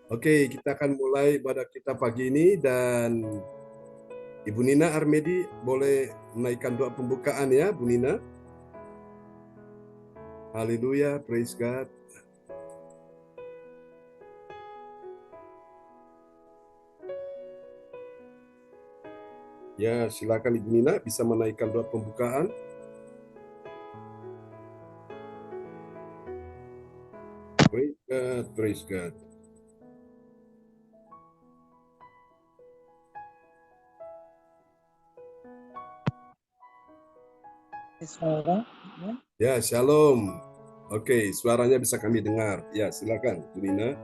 Oke, kita akan mulai ibadah kita pagi ini dan Ibu Nina Armedi boleh menaikkan doa pembukaan ya, Bu Nina. Haleluya, praise God. Ya, silakan Ibu Nina bisa menaikkan doa pembukaan. Praise God, praise God. Suara, Ya, shalom. Oke, suaranya bisa kami dengar. Ya, silakan Bu Nina.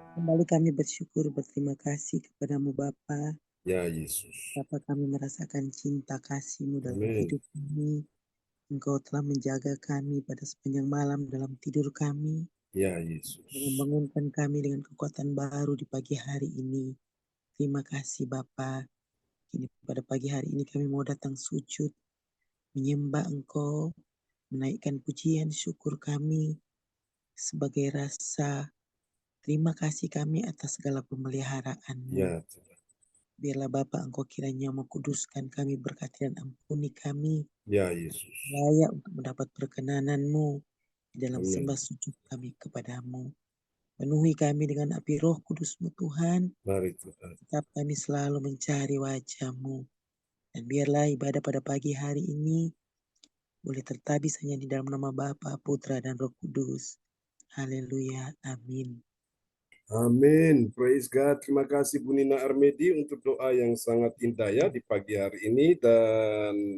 kembali kami bersyukur berterima kasih kepadamu Bapa. Ya, Yesus. Bapa, kami merasakan cinta kasih-Mu dalam Amin. hidup kami. Engkau telah menjaga kami pada sepanjang malam dalam tidur kami, Ya, Yesus. membangunkan kami dengan kekuatan baru di pagi hari ini. Terima kasih Bapa. Kini pada pagi hari ini kami mau datang sujud, menyembah Engkau, menaikkan pujian syukur kami sebagai rasa terima kasih kami atas segala pemeliharaan-Mu. Ya, Biarlah Bapa Engkau kiranya mengkuduskan kami, berkati dan ampuni kami, ya Yesus. layak untuk mendapat perkenanan-Mu di dalam Amin. sembah sujud kami kepadamu. Penuhi kami dengan api Roh Kudus-Mu Tuhan, Mari Tuhan. tetap kami selalu mencari wajah-Mu. Dan biarlah ibadah pada pagi hari ini boleh tertabis hanya di dalam nama Bapa, Putra, dan Roh Kudus. Haleluya, amin. Amin. Praise God. Terima kasih Bu Nina Armedi untuk doa yang sangat indah ya di pagi hari ini. Dan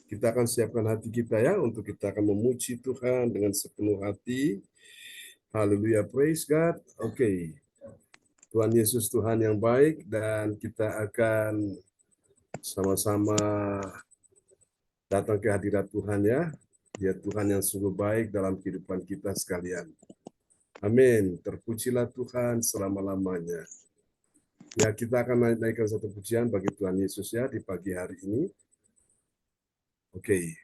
kita akan siapkan hati kita ya untuk kita akan memuji Tuhan dengan sepenuh hati. Haleluya. Praise God. Oke. Tuhan Yesus Tuhan yang baik dan kita akan sama-sama datang ke hadirat Tuhan ya. Dia Tuhan yang sungguh baik dalam kehidupan kita sekalian. Amin. Terpujilah Tuhan selama-lamanya. Ya, kita akan naikkan satu pujian bagi Tuhan Yesus ya di pagi hari ini. Oke.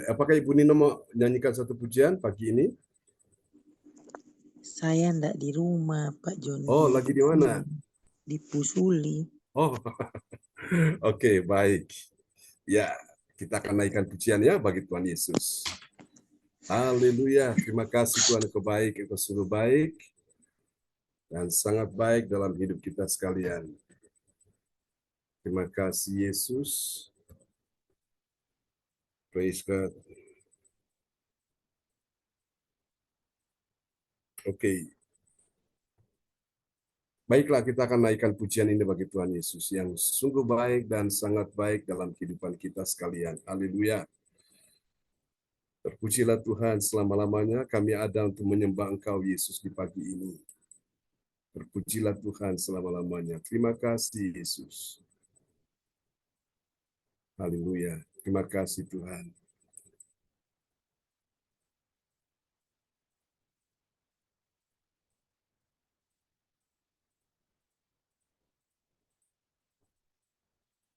Apakah Ibu Nina mau nyanyikan satu pujian pagi ini? Saya ndak di rumah, Pak John. Oh, lagi di mana? Di Pusuli. Oh, oke, baik. Ya, kita akan naikkan pujian ya bagi Tuhan Yesus. Haleluya, terima kasih Tuhan Engkau baik, Engkau sungguh baik, dan sangat baik dalam hidup kita sekalian. Terima kasih Yesus. Praise God. Oke. Baiklah, kita akan naikkan pujian ini bagi Tuhan Yesus yang sungguh baik dan sangat baik dalam kehidupan kita sekalian. Haleluya. Terpujilah Tuhan selama-lamanya, kami ada untuk menyembah Engkau Yesus di pagi ini. Terpujilah Tuhan selama-lamanya. Terima kasih Yesus. Haleluya. Terima kasih Tuhan.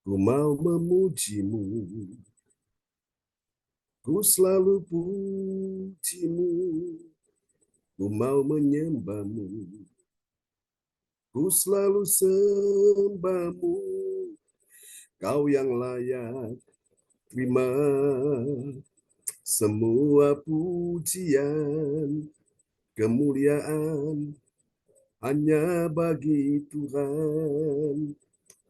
Ku mau memuji-Mu, ku selalu puji-Mu, ku mau menyembah-Mu, ku selalu sembah-Mu, Kau yang layak terima semua pujian, kemuliaan hanya bagi Tuhan.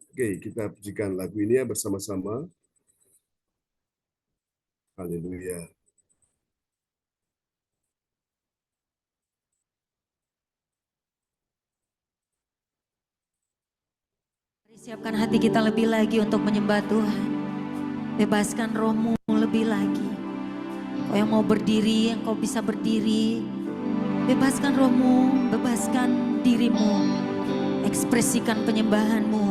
Oke, kita pujikan lagu ini ya bersama-sama. Haleluya. Siapkan hati kita lebih lagi untuk menyembah Tuhan. Bebaskan rohmu lebih lagi. Kau yang mau berdiri, engkau bisa berdiri. Bebaskan rohmu, bebaskan dirimu. Ekspresikan penyembahanmu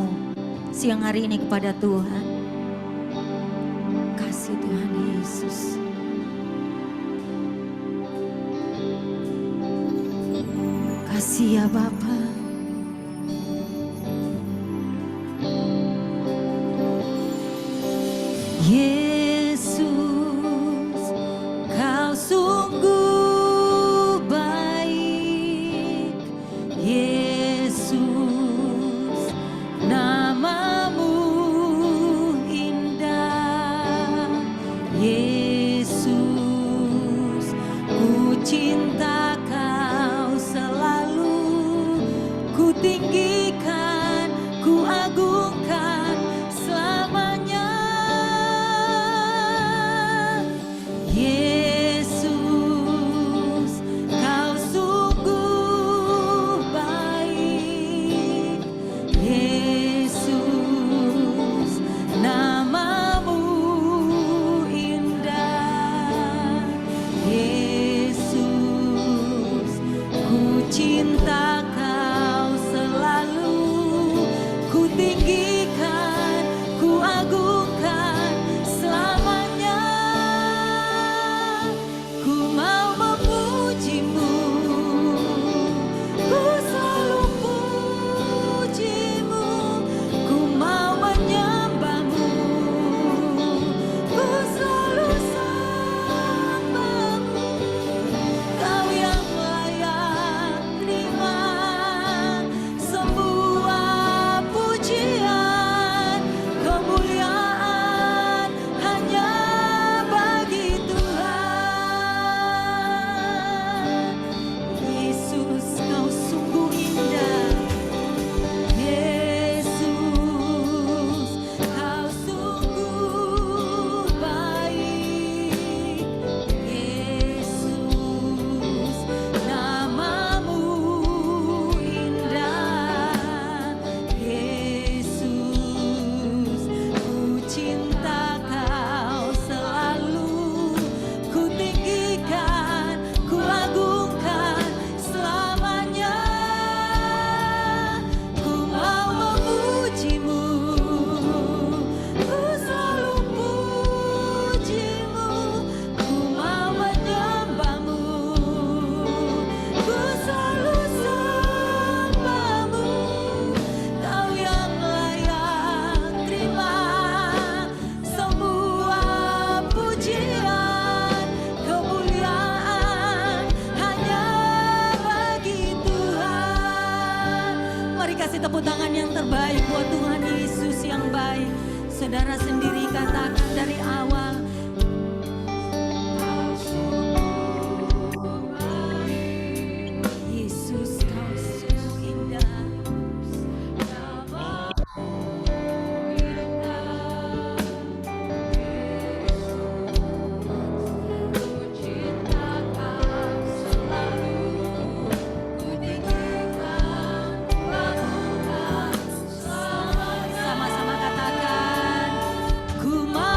siang hari ini kepada Tuhan. Kasih Tuhan Yesus. Kasih ya Bapa. Yesus, Kau sungguh cinta Kau selalu, ku tinggikan, ku agungkan selamanya. Yesus, Kau sungguh baik. Yesus, namamu indah. Yesus, ku cinta Kau selalu, ku tinggikan, ku agungkan selamanya. Ku mau memujimu, ku selalu pujimu. Ku mau menyembahmu, ku selalu sembahmu. Kau yang layak terima semua pujian, kemuliaan hanya bagi Tuhan. Yesus, Kau sungguh indah. Yesus, Kau sungguh baik. Yesus, namamu indah. Yesus, ku cinta Kau selalu, ku tinggikan, ku agungkan selamanya. Ku mau memujimu, ku selalu pujimu. Ku mau menyembahmu, ku selalu sembahmu. Kau yang layak terima semua pujian, kemuliaan hanya bagi Tuhan. Mari kasih tepuk tangan yang terbaik buat Tuhan Yesus yang baik. Saudara sendiri katakan dari awal. Yesus, Kau sungguh indah. Sama-sama katakan, ku mau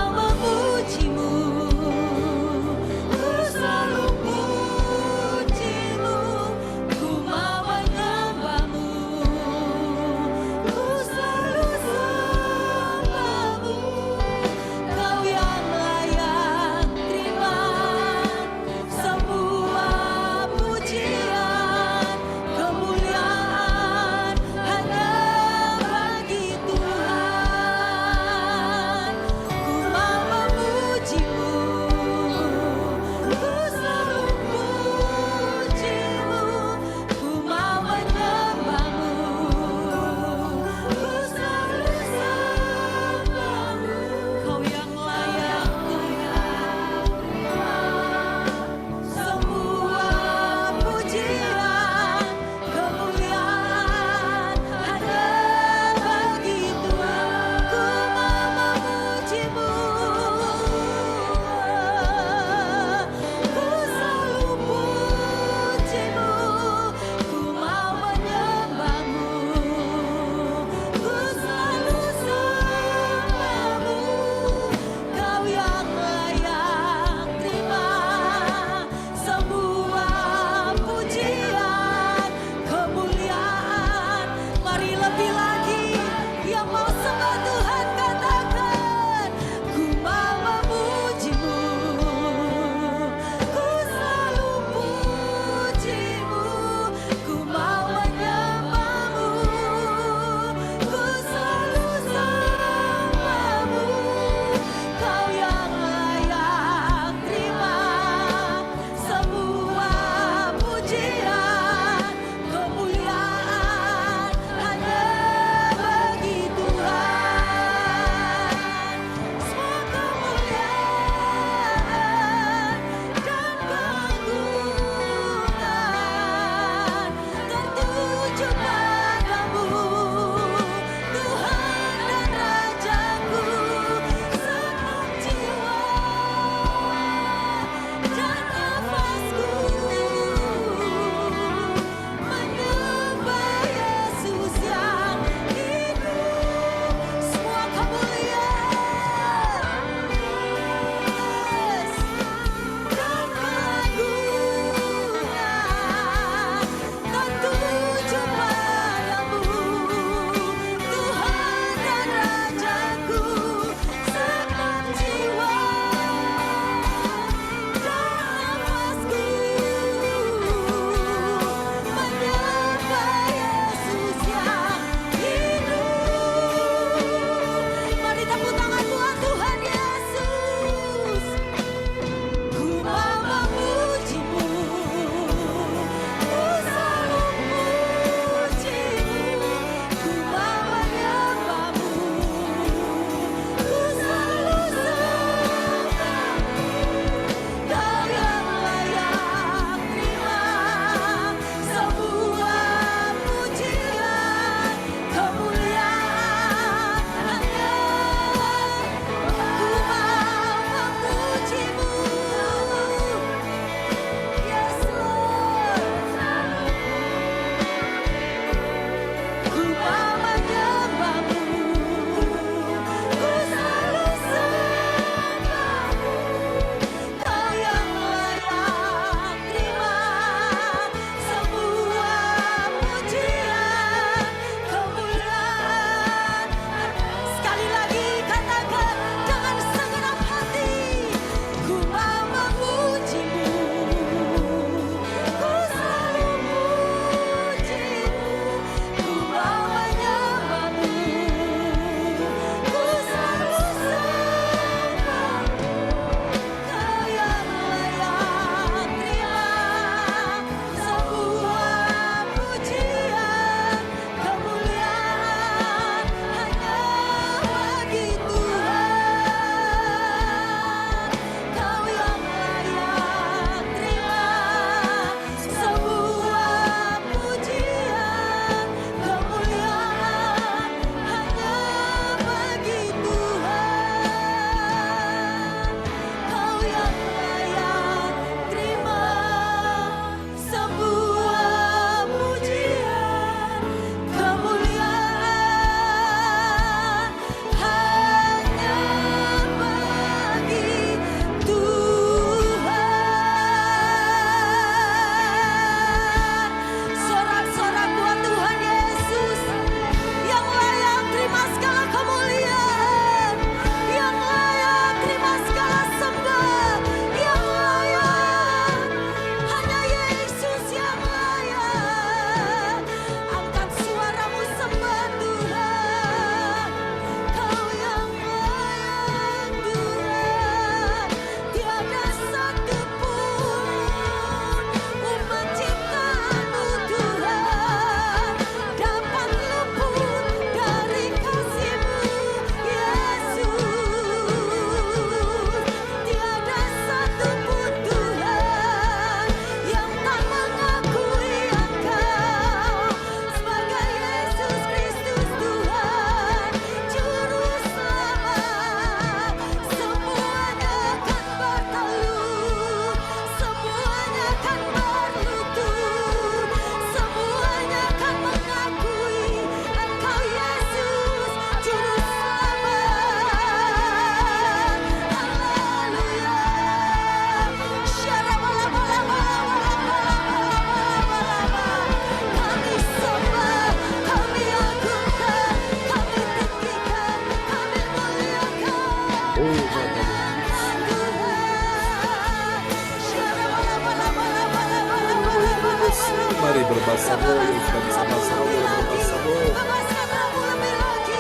berbahasa roh, yang sudah bisa bahasa roh, boleh berbahasa roh. Bebaskan rohmu lebih lagi.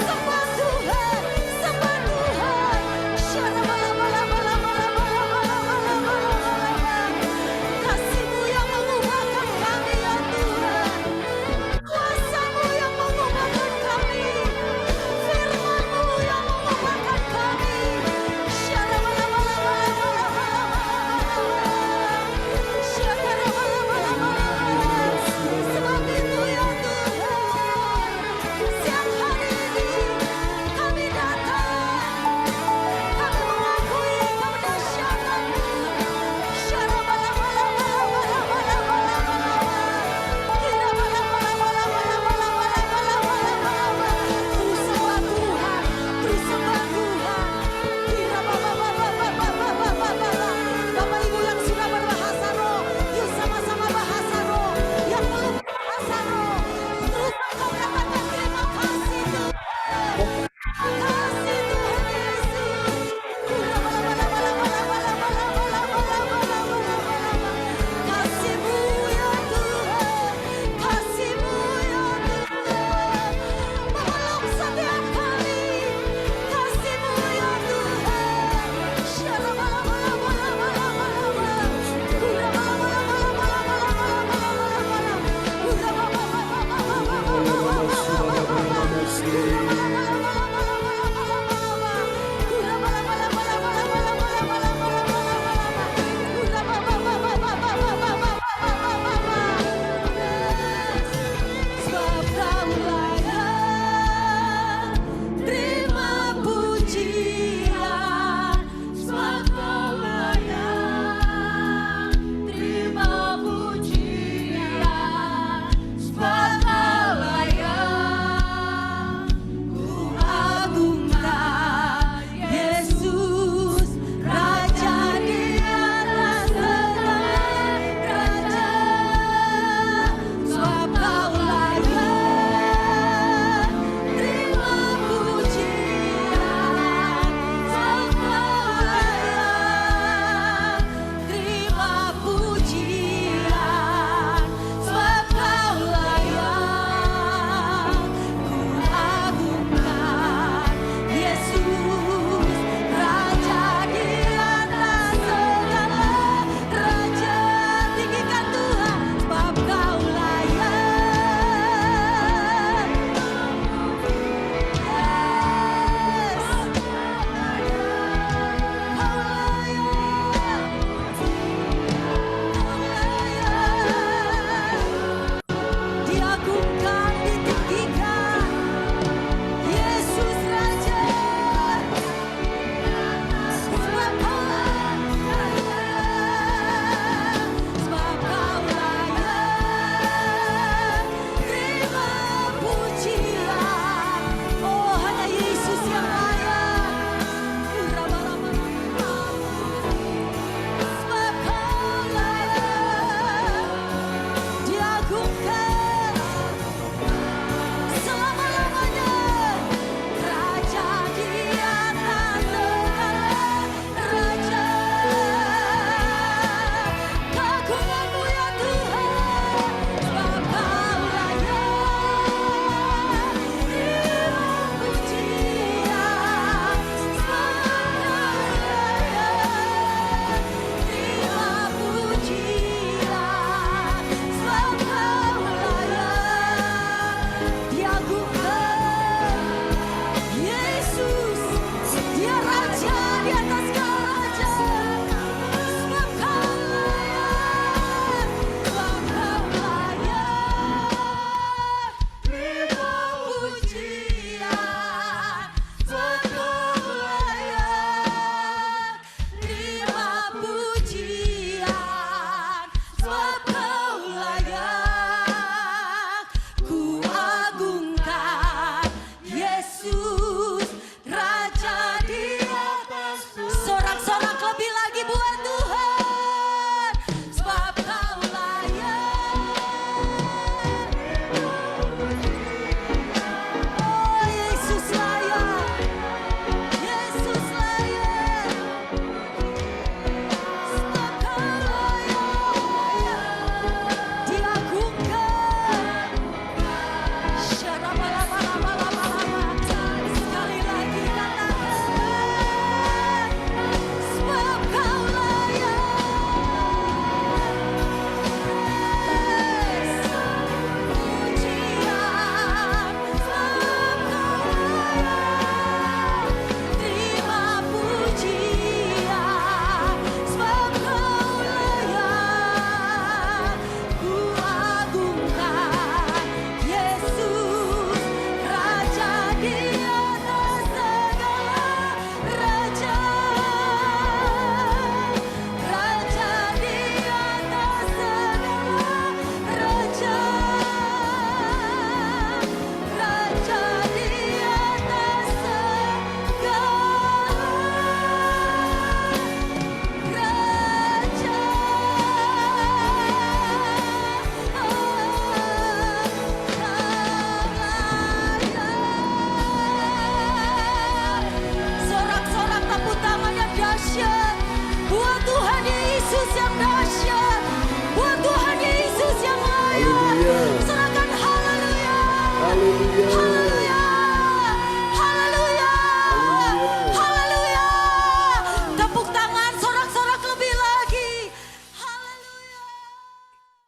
Sembah Tuhan, sembah Tuhan. Kasih-Mu yang mengubahkan kami ya Tuhan. Kuasa-Mu yang mengubahkan kami. Firman-Mu yang mengubahkan kami. Sebab itu ya Tuhan.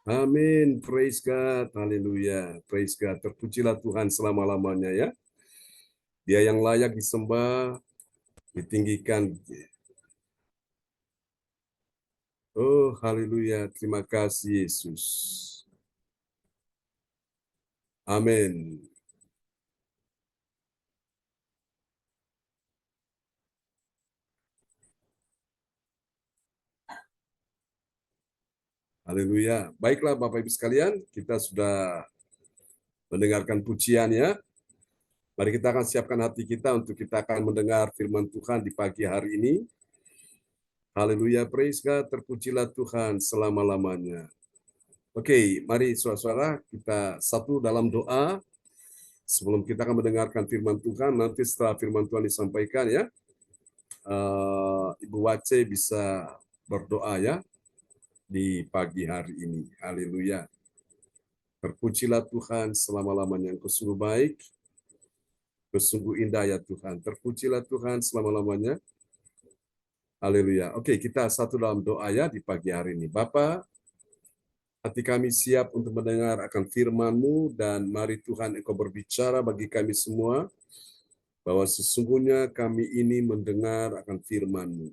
Amin. Praise God. Haleluya. Praise God. Terpujilah Tuhan selama-lamanya ya. Dia yang layak disembah, ditinggikan. Oh, haleluya. Terima kasih Yesus. Amin. Haleluya. Baiklah Bapak Ibu sekalian, kita sudah mendengarkan pujian ya. Mari kita akan siapkan hati kita untuk kita akan mendengar firman Tuhan di pagi hari ini. Haleluya, praise God, terpujilah Tuhan selama-lamanya. Oke, mari saudara-saudara kita satu dalam doa. Sebelum kita akan mendengarkan firman Tuhan, nanti setelah firman Tuhan disampaikan ya, Ibu Wace bisa berdoa ya di pagi hari ini. Haleluya. Terpujilah Tuhan selama-lamanya, Engkau sungguh baik, sungguh indah ya Tuhan. Terpujilah Tuhan selama-lamanya. Haleluya. Oke, kita satu dalam doa ya di pagi hari ini. Bapa, hati kami siap untuk mendengar akan firman-Mu dan mari Tuhan Engkau berbicara bagi kami semua bahwa sesungguhnya kami ini mendengar akan firman-Mu.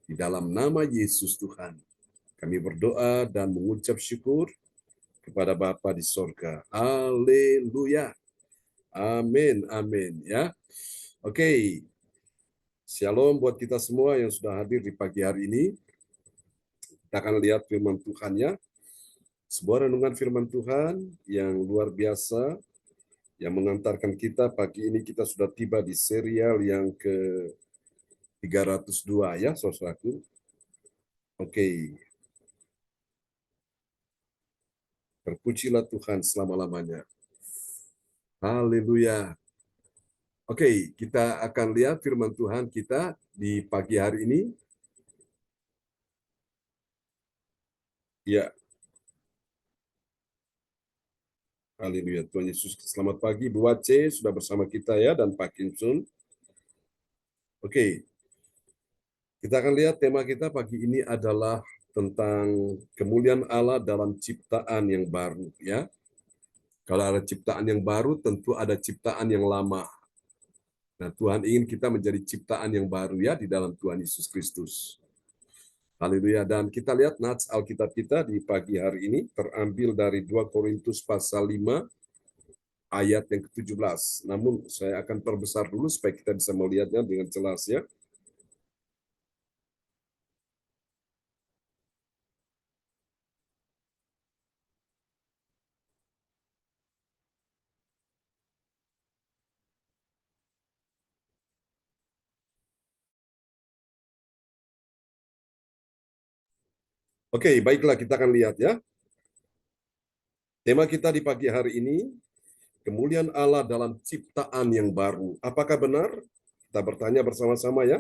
Di dalam nama Yesus Tuhan, kami berdoa dan mengucap syukur kepada Bapa di sorga. Haleluya. Amin, amin ya. Oke, shalom buat kita semua yang sudah hadir di pagi hari ini. Kita akan lihat firman Tuhan ya. Sebuah renungan firman Tuhan yang luar biasa yang mengantarkan kita pagi ini kita sudah tiba di serial yang ke-302 ya, saudaraku. Oke. Terpujilah Tuhan selama-lamanya. Haleluya. Oke, kita akan lihat firman Tuhan kita di pagi hari ini. Ya. Haleluya. Tuhan Yesus, selamat pagi. Bu Wace sudah bersama kita ya, dan Pak Kim Sun. Oke. Kita akan lihat tema kita pagi ini adalah tentang kemuliaan Allah dalam ciptaan yang baru ya. Kalau ada ciptaan yang baru, tentu ada ciptaan yang lama. Nah, Tuhan ingin kita menjadi ciptaan yang baru ya di dalam Tuhan Yesus Kristus. Haleluya. Dan kita lihat nats Alkitab kita di pagi hari ini terambil dari 2 Korintus pasal 5 ayat yang ke-17. Namun saya akan perbesar dulu supaya kita bisa melihatnya dengan jelas ya. Oke, baiklah kita akan lihat ya. Tema kita di pagi hari ini, kemuliaan Allah dalam ciptaan yang baru. Apakah benar? Kita bertanya bersama-sama ya.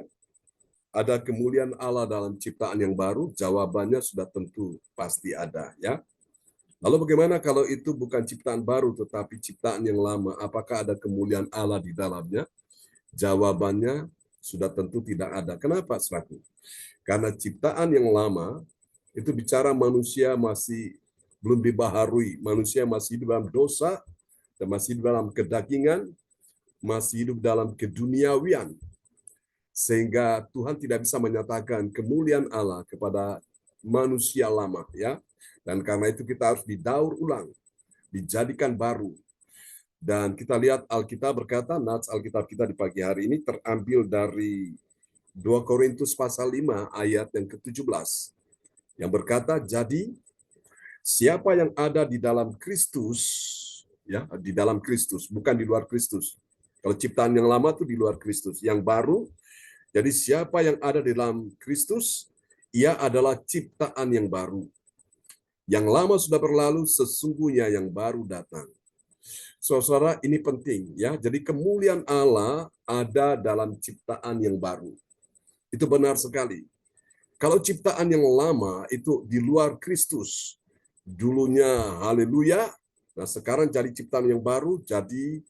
Ada kemuliaan Allah dalam ciptaan yang baru? Jawabannya sudah tentu pasti ada ya. Lalu bagaimana kalau itu bukan ciptaan baru tetapi ciptaan yang lama? Apakah ada kemuliaan Allah di dalamnya? Jawabannya sudah tentu tidak ada. Kenapa, saudaraku? Karena ciptaan yang lama itu bicara manusia masih belum dibaharui, manusia masih hidup dalam dosa, dan masih hidup dalam kedagingan, masih hidup dalam keduniawian. Sehingga Tuhan tidak bisa menyatakan kemuliaan Allah kepada manusia lama ya. Dan karena itu kita harus didaur ulang, dijadikan baru. Dan kita lihat Alkitab berkata, nats Alkitab kita di pagi hari ini terambil dari 2 Korintus pasal 5 ayat yang ke-17. Yang berkata, jadi siapa yang ada di dalam Kristus, ya, di dalam Kristus, bukan di luar Kristus. Kalau ciptaan yang lama itu di luar Kristus, yang baru. Jadi siapa yang ada di dalam Kristus, ia adalah ciptaan yang baru. Yang lama sudah berlalu, sesungguhnya yang baru datang. Saudara, ini penting ya. Jadi kemuliaan Allah ada dalam ciptaan yang baru. Itu benar sekali. Kalau ciptaan yang lama itu di luar Kristus, dulunya haleluya, nah sekarang jadi ciptaan yang baru, jadi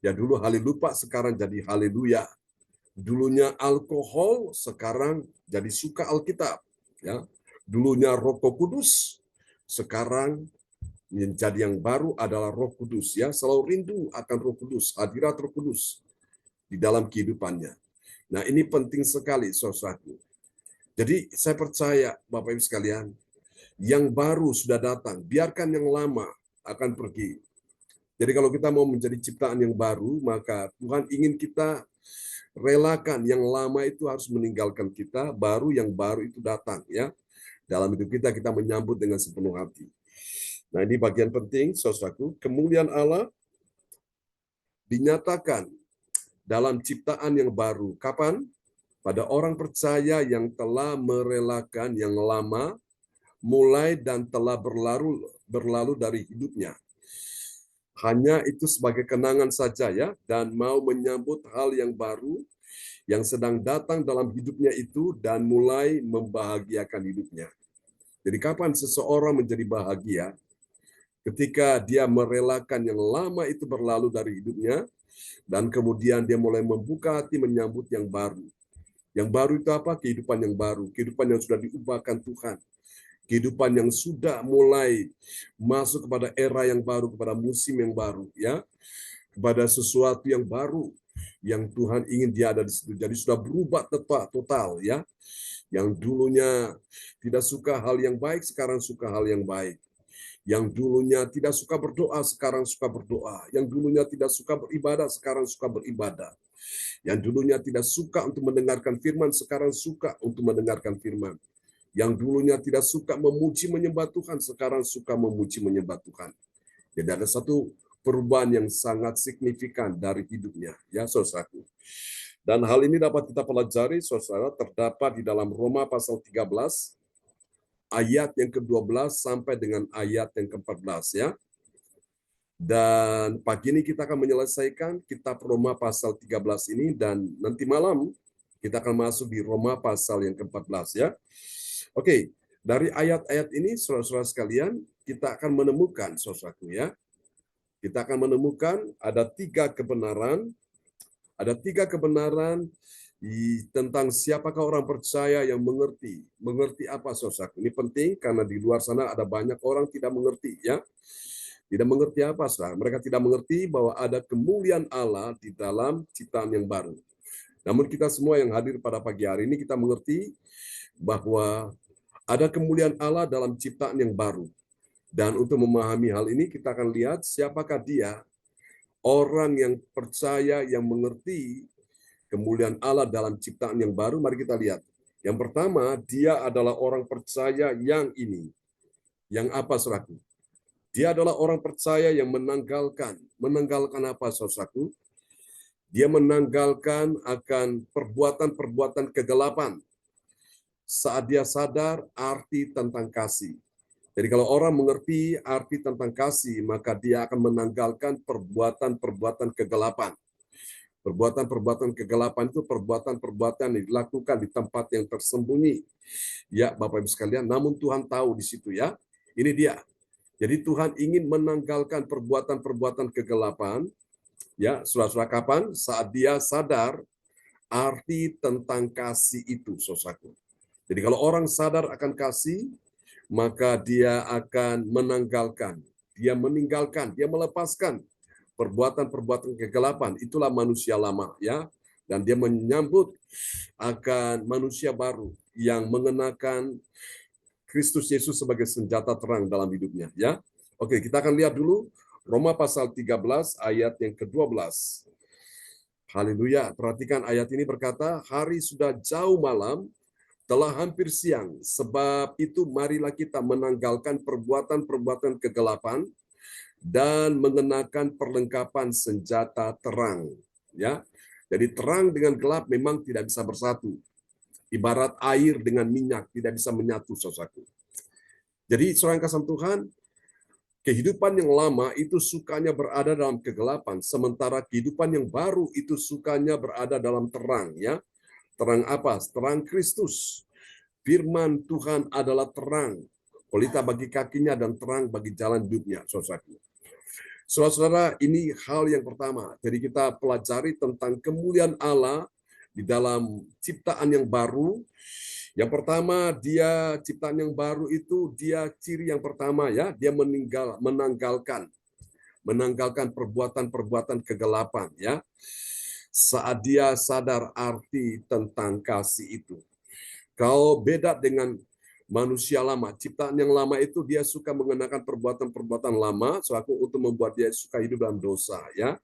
ya dulu haleluya, sekarang jadi haleluya. Dulunya alkohol, sekarang jadi suka Alkitab. Ya, dulunya rokok kudus, Sekarang menjadi yang baru adalah Roh Kudus, ya. Selalu rindu akan Roh Kudus, hadirat Roh Kudus di dalam kehidupannya. Nah, ini penting sekali, saudaraku. Jadi saya percaya Bapak Ibu sekalian, yang baru sudah datang, biarkan yang lama akan pergi. Jadi kalau kita mau menjadi ciptaan yang baru, maka Tuhan ingin kita relakan yang lama itu harus meninggalkan kita, yang baru itu datang, ya. Dalam hidup kita menyambut dengan sepenuh hati. Nah, ini bagian penting, saudaraku. Kemuliaan Allah dinyatakan dalam ciptaan yang baru. Kapan? Pada orang percaya yang telah merelakan yang lama, mulai dan telah berlalu dari hidupnya. Hanya itu sebagai kenangan saja, ya, dan mau menyambut hal yang baru yang sedang datang dalam hidupnya itu dan mulai membahagiakan hidupnya. Jadi kapan seseorang menjadi bahagia? Ketika dia merelakan yang lama itu berlalu dari hidupnya, dan kemudian dia mulai membuka hati menyambut yang baru. Yang baru itu apa? Kehidupan yang baru. Kehidupan yang sudah diubahkan Tuhan. Kehidupan yang sudah mulai masuk kepada era yang baru, kepada musim yang baru, ya, kepada sesuatu yang baru yang Tuhan ingin dia ada di situ. Jadi sudah berubah total, ya. Yang dulunya tidak suka hal yang baik, sekarang suka hal yang baik. Yang dulunya tidak suka berdoa, sekarang suka berdoa. Yang dulunya tidak suka beribadah, sekarang suka beribadah. Yang dulunya tidak suka untuk mendengarkan firman, sekarang suka untuk mendengarkan firman. Yang dulunya tidak suka memuji menyembah Tuhan, sekarang suka memuji menyembah Tuhan. Jadi ada satu perubahan yang sangat signifikan dari hidupnya, ya, saudaraku. Dan hal ini dapat kita pelajari, saudara, terdapat di dalam Roma pasal 13, ayat yang ke-12 sampai dengan ayat yang ke-14, ya. Dan pagi ini kita akan menyelesaikan kitab Roma pasal 13 ini, dan nanti malam kita akan masuk di Roma pasal yang ke-14, ya. Oke, dari ayat-ayat ini, saudara-saudara sekalian, kita akan menemukan, saudaraku, ya. Kita akan menemukan ada tiga kebenaran tentang siapakah orang percaya yang mengerti. Mengerti apa, saudaraku? Ini penting karena di luar sana ada banyak orang tidak mengerti, ya. Tidak mengerti apa, saudara? Mereka tidak mengerti bahwa ada kemuliaan Allah di dalam ciptaan yang baru. Namun kita semua yang hadir pada pagi hari ini, kita mengerti bahwa ada kemuliaan Allah dalam ciptaan yang baru. Dan untuk memahami hal ini, kita akan lihat siapakah dia, orang yang percaya, yang mengerti kemuliaan Allah dalam ciptaan yang baru. Mari kita lihat. Yang pertama, dia adalah orang percaya yang ini. Yang apa, saudaraku? Dia adalah orang percaya yang menanggalkan. Menanggalkan apa, saudaraku? Dia menanggalkan akan perbuatan-perbuatan kegelapan saat dia sadar arti tentang kasih. Jadi kalau orang mengerti arti tentang kasih, maka dia akan menanggalkan perbuatan-perbuatan kegelapan. Perbuatan-perbuatan kegelapan itu perbuatan-perbuatan yang dilakukan di tempat yang tersembunyi. Ya, Bapak Ibu sekalian, namun Tuhan tahu di situ, ya. Ini dia. Jadi Tuhan ingin menanggalkan perbuatan-perbuatan kegelapan, ya, saudara-saudara, kapan? Saat dia sadar arti tentang kasih itu, saudaraku. Jadi kalau orang sadar akan kasih, maka dia akan menanggalkan, dia meninggalkan, dia melepaskan perbuatan-perbuatan kegelapan. Itulah manusia lama, ya. Dan dia menyambut akan manusia baru yang mengenakan Kristus Yesus sebagai senjata terang dalam hidupnya, ya. Oke, kita akan lihat dulu Roma pasal 13 ayat yang ke-12. Haleluya. Perhatikan ayat ini berkata, hari sudah jauh malam, telah hampir siang, sebab itu marilah kita menanggalkan perbuatan-perbuatan kegelapan dan mengenakan perlengkapan senjata terang, ya. Jadi terang dengan gelap memang tidak bisa bersatu. Ibarat air dengan minyak tidak bisa menyatu, saudaraku. Jadi seorang kasih Tuhan, kehidupan yang lama itu sukanya berada dalam kegelapan, sementara kehidupan yang baru itu sukanya berada dalam terang, ya. Terang apa? Terang Kristus. Firman Tuhan adalah terang, pelita bagi kakinya dan terang bagi jalan hidupnya, saudaraku. Saudara-saudara, ini hal yang pertama. Jadi kita pelajari tentang kemuliaan Allah di dalam ciptaan yang baru Yang pertama, dia ciptaan yang baru itu dia ciri yang pertama ya, dia menanggalkan perbuatan-perbuatan kegelapan ya. Saat dia sadar arti tentang kasih itu. Kalau beda dengan manusia lama, ciptaan yang lama itu dia suka mengenakan perbuatan-perbuatan lama untuk membuat dia suka hidup dalam dosa ya.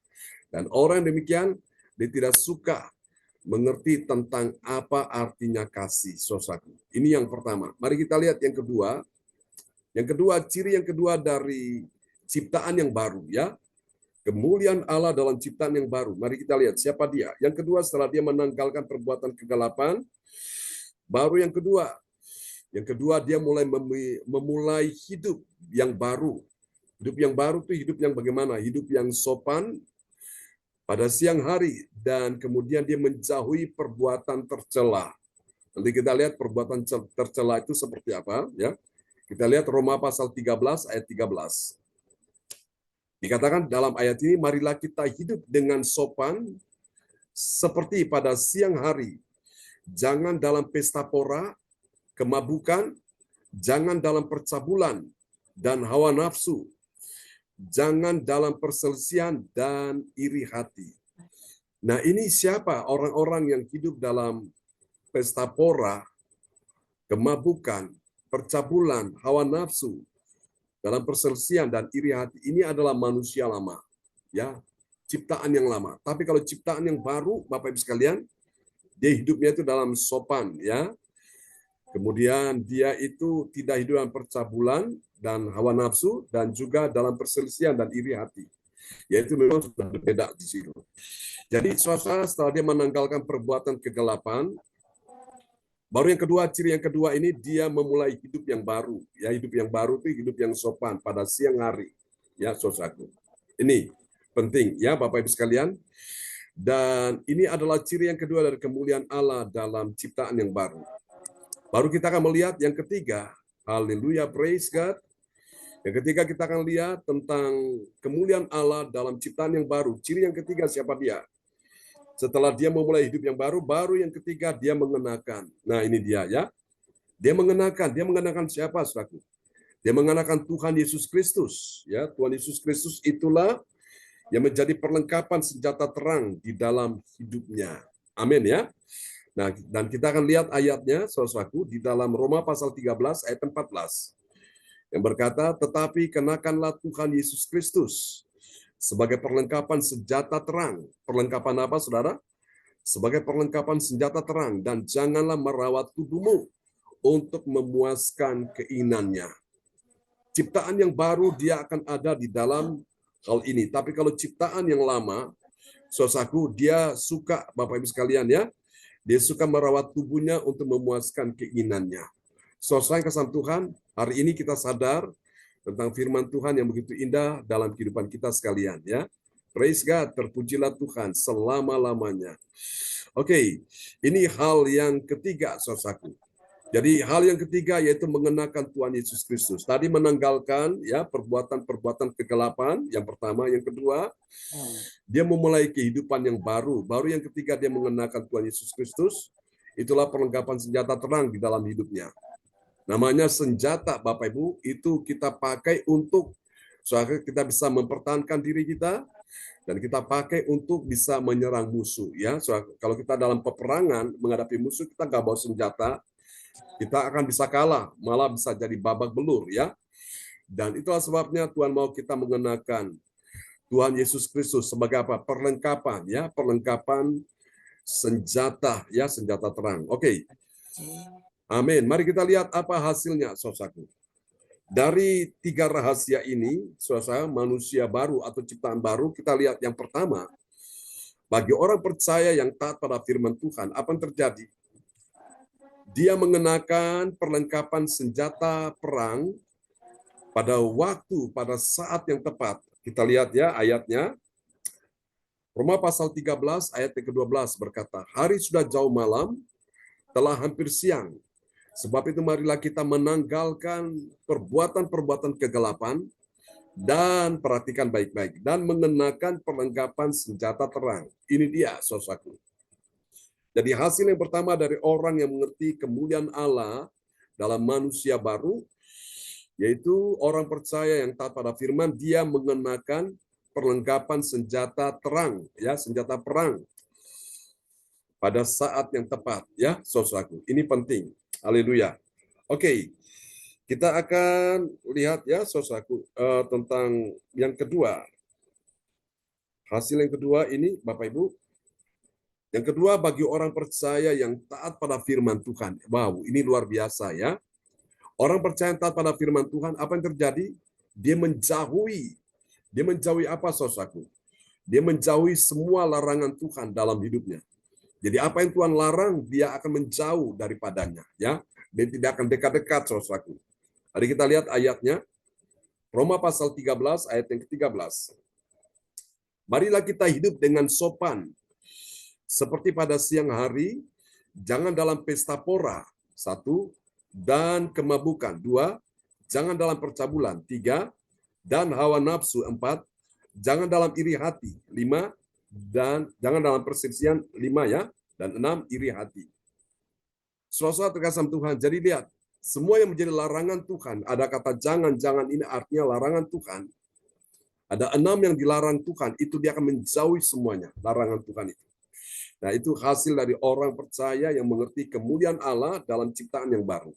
Dan orang demikian dia tidak suka mengerti tentang apa artinya kasih, saudaraku. Ini yang pertama. Mari kita lihat yang kedua. Yang kedua, ciri yang kedua dari ciptaan yang baru ya. Kemuliaan Allah dalam ciptaan yang baru. Mari kita lihat siapa dia. Yang kedua, setelah dia menanggalkan perbuatan kegelapan, baru yang kedua. Yang kedua, dia memulai hidup yang baru. Hidup yang baru itu hidup yang bagaimana? Hidup yang sopan pada siang hari. Dan kemudian dia menjauhi perbuatan tercela. Nanti kita lihat perbuatan tercela itu seperti apa. Ya. Kita lihat Roma pasal 13 ayat 13. Dikatakan dalam ayat ini, marilah kita hidup dengan sopan seperti pada siang hari. Jangan dalam pesta pora, kemabukan, jangan dalam percabulan dan hawa nafsu. Jangan dalam perselisihan dan iri hati. Nah ini siapa orang-orang yang hidup dalam pesta pora, kemabukan, percabulan, hawa nafsu, dalam perselisihan dan iri hati, ini adalah manusia lama, ya, ciptaan yang lama. Tapi kalau ciptaan yang baru, Bapak Ibu sekalian, dia hidupnya itu dalam sopan, ya. Kemudian dia itu tidak hidup dalam percabulan dan hawa nafsu, dan juga dalam perselisihan dan iri hati. Yaitu memang sudah berbeda di situ. Jadi saudara, setelah dia menanggalkan perbuatan kegelapan, baru yang kedua, ciri yang kedua ini dia memulai hidup yang baru. Ya, hidup yang baru itu hidup yang sopan pada siang hari. Ya, saudaraku. Ini penting ya Bapak Ibu sekalian. Dan ini adalah ciri yang kedua dari kemuliaan Allah dalam ciptaan yang baru. Baru kita akan melihat yang ketiga. Haleluya, praise God. Yang ketiga kita akan lihat tentang kemuliaan Allah dalam ciptaan yang baru. Ciri yang ketiga siapa dia? Setelah dia memulai hidup yang baru, baru yang ketiga dia mengenakan. Nah ini dia ya. Dia mengenakan siapa, saudaraku? Dia mengenakan Tuhan Yesus Kristus. Ya, Tuhan Yesus Kristus itulah yang menjadi perlengkapan senjata terang di dalam hidupnya. Amin ya. Nah, dan kita akan lihat ayatnya, saudaraku, di dalam Roma pasal 13 ayat 14. Yang berkata, tetapi kenakanlah Tuhan Yesus Kristus sebagai perlengkapan senjata terang. Perlengkapan apa, saudara? Sebagai perlengkapan senjata terang. Dan janganlah merawat tubuhmu untuk memuaskan keinginannya. Ciptaan yang baru dia akan ada di dalam hal ini. Tapi kalau ciptaan yang lama, saudaraku, dia suka, Bapak Ibu sekalian ya, dia suka merawat tubuhnya untuk memuaskan keinginannya. Saudara yang kasih Tuhan, hari ini kita sadar tentang firman Tuhan yang begitu indah dalam kehidupan kita sekalian ya. Praise God, terpujilah Tuhan selama-lamanya. Oke, ini hal yang ketiga, saudaraku. Jadi hal yang ketiga yaitu mengenakan Tuhan Yesus Kristus. Tadi menanggalkan ya perbuatan-perbuatan kegelapan, yang pertama, yang kedua, dia memulai kehidupan yang baru. Baru yang ketiga dia mengenakan Tuhan Yesus Kristus. Itulah perlengkapan senjata terang di dalam hidupnya. Namanya senjata, Bapak Ibu, itu kita pakai untuk supaya kita bisa mempertahankan diri kita dan kita pakai untuk bisa menyerang musuh. Ya, kalau kita dalam peperangan menghadapi musuh, kita nggak bawa senjata, kita akan bisa kalah, malah bisa jadi babak belur. Ya, dan itulah sebabnya Tuhan mau kita mengenakan Tuhan Yesus Kristus sebagai apa? Perlengkapan, ya, perlengkapan senjata, ya, senjata terang. Oke. Amin. Mari kita lihat apa hasilnya, saudaraku. Dari tiga rahasia ini, saudara, manusia baru atau ciptaan baru, kita lihat yang pertama, bagi orang percaya yang taat pada firman Tuhan, apa yang terjadi? Dia mengenakan perlengkapan senjata perang pada waktu, pada saat yang tepat. Kita lihat ya ayatnya. Roma pasal 13 ayat ke-12 berkata, hari sudah jauh malam, telah hampir siang. Sebab itu marilah kita menanggalkan perbuatan-perbuatan kegelapan dan perhatikan baik-baik dan mengenakan perlengkapan senjata terang. Ini dia, saudaraku. Jadi hasil yang pertama dari orang yang mengerti kemuliaan Allah dalam manusia baru, yaitu orang percaya yang taat pada firman, dia mengenakan perlengkapan senjata terang, ya, senjata perang pada saat yang tepat, ya, saudaraku. Ini penting. Haleluya. Oke, kita akan lihat ya, saudaraku, tentang yang kedua. Hasil yang kedua ini, Bapak Ibu. Yang kedua, bagi orang percaya yang taat pada firman Tuhan. Wow, ini luar biasa ya. Orang percaya yang taat pada firman Tuhan, apa yang terjadi? Dia menjauhi. Dia menjauhi apa, saudaraku? Dia menjauhi semua larangan Tuhan dalam hidupnya. Jadi apa yang Tuhan larang, dia akan menjauh daripadanya. Ya, dia tidak akan dekat-dekat, saudaraku. Mari kita lihat ayatnya. Roma pasal 13, ayat yang ke-13. Marilah kita hidup dengan sopan, seperti pada siang hari, jangan dalam pesta pora, 1, dan kemabukan, 2, jangan dalam percabulan, 3, dan hawa nafsu, 4, jangan dalam iri hati, 5, dan jangan dalam perselisihan, 5 ya, dan 6, iri hati. Saudara terkasih Tuhan, jadi lihat, semua yang menjadi larangan Tuhan, ada kata jangan ini artinya larangan Tuhan. Ada 6 yang dilarang Tuhan, itu dia akan menjauhi semuanya, larangan Tuhan itu. Nah, itu hasil dari orang percaya yang mengerti kemuliaan Allah dalam ciptaan yang baru.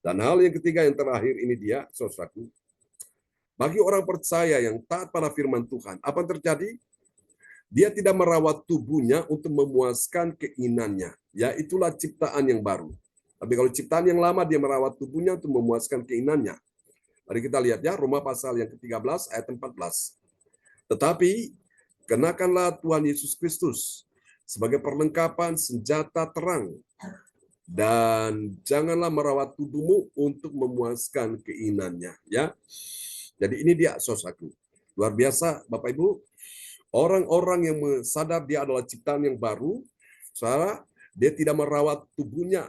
Dan hal yang ketiga, yang terakhir ini dia, saudaraku. Bagi orang percaya yang taat pada firman Tuhan, apa yang terjadi? Dia tidak merawat tubuhnya untuk memuaskan keinginannya. Ya, itulah ciptaan yang baru. Tapi kalau ciptaan yang lama, dia merawat tubuhnya untuk memuaskan keinginannya. Mari kita lihat ya, Roma pasal yang ke-13, ayat 14. Tetapi, kenakanlah Tuhan Yesus Kristus sebagai perlengkapan senjata terang, dan janganlah merawat tubuhmu untuk memuaskan keinginannya. Ya, jadi ini dia, saudaraku. Luar biasa, Bapak Ibu. Orang-orang yang sadar dia adalah ciptaan yang baru, saudara, dia tidak merawat tubuhnya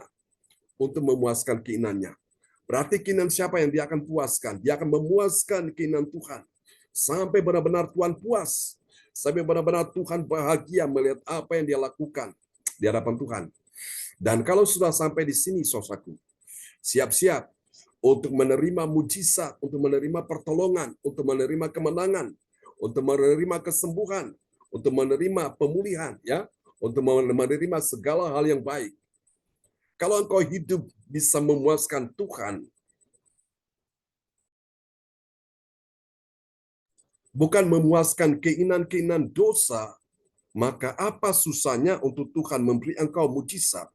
untuk memuaskan keinginannya. Berarti keinginan siapa yang dia akan puaskan? Dia akan memuaskan keinginan Tuhan. Sampai benar-benar Tuhan puas. Sampai benar-benar Tuhan bahagia melihat apa yang dia lakukan di hadapan Tuhan. Dan kalau sudah sampai di sini, saudaraku, siap-siap untuk menerima mujizat, untuk menerima pertolongan, untuk menerima kemenangan, untuk menerima kesembuhan, untuk menerima pemulihan, ya, untuk menerima segala hal yang baik. Kalau engkau hidup bisa memuaskan Tuhan, bukan memuaskan keinginan-keinginan dosa, maka apa susahnya untuk Tuhan memberi engkau mujizat?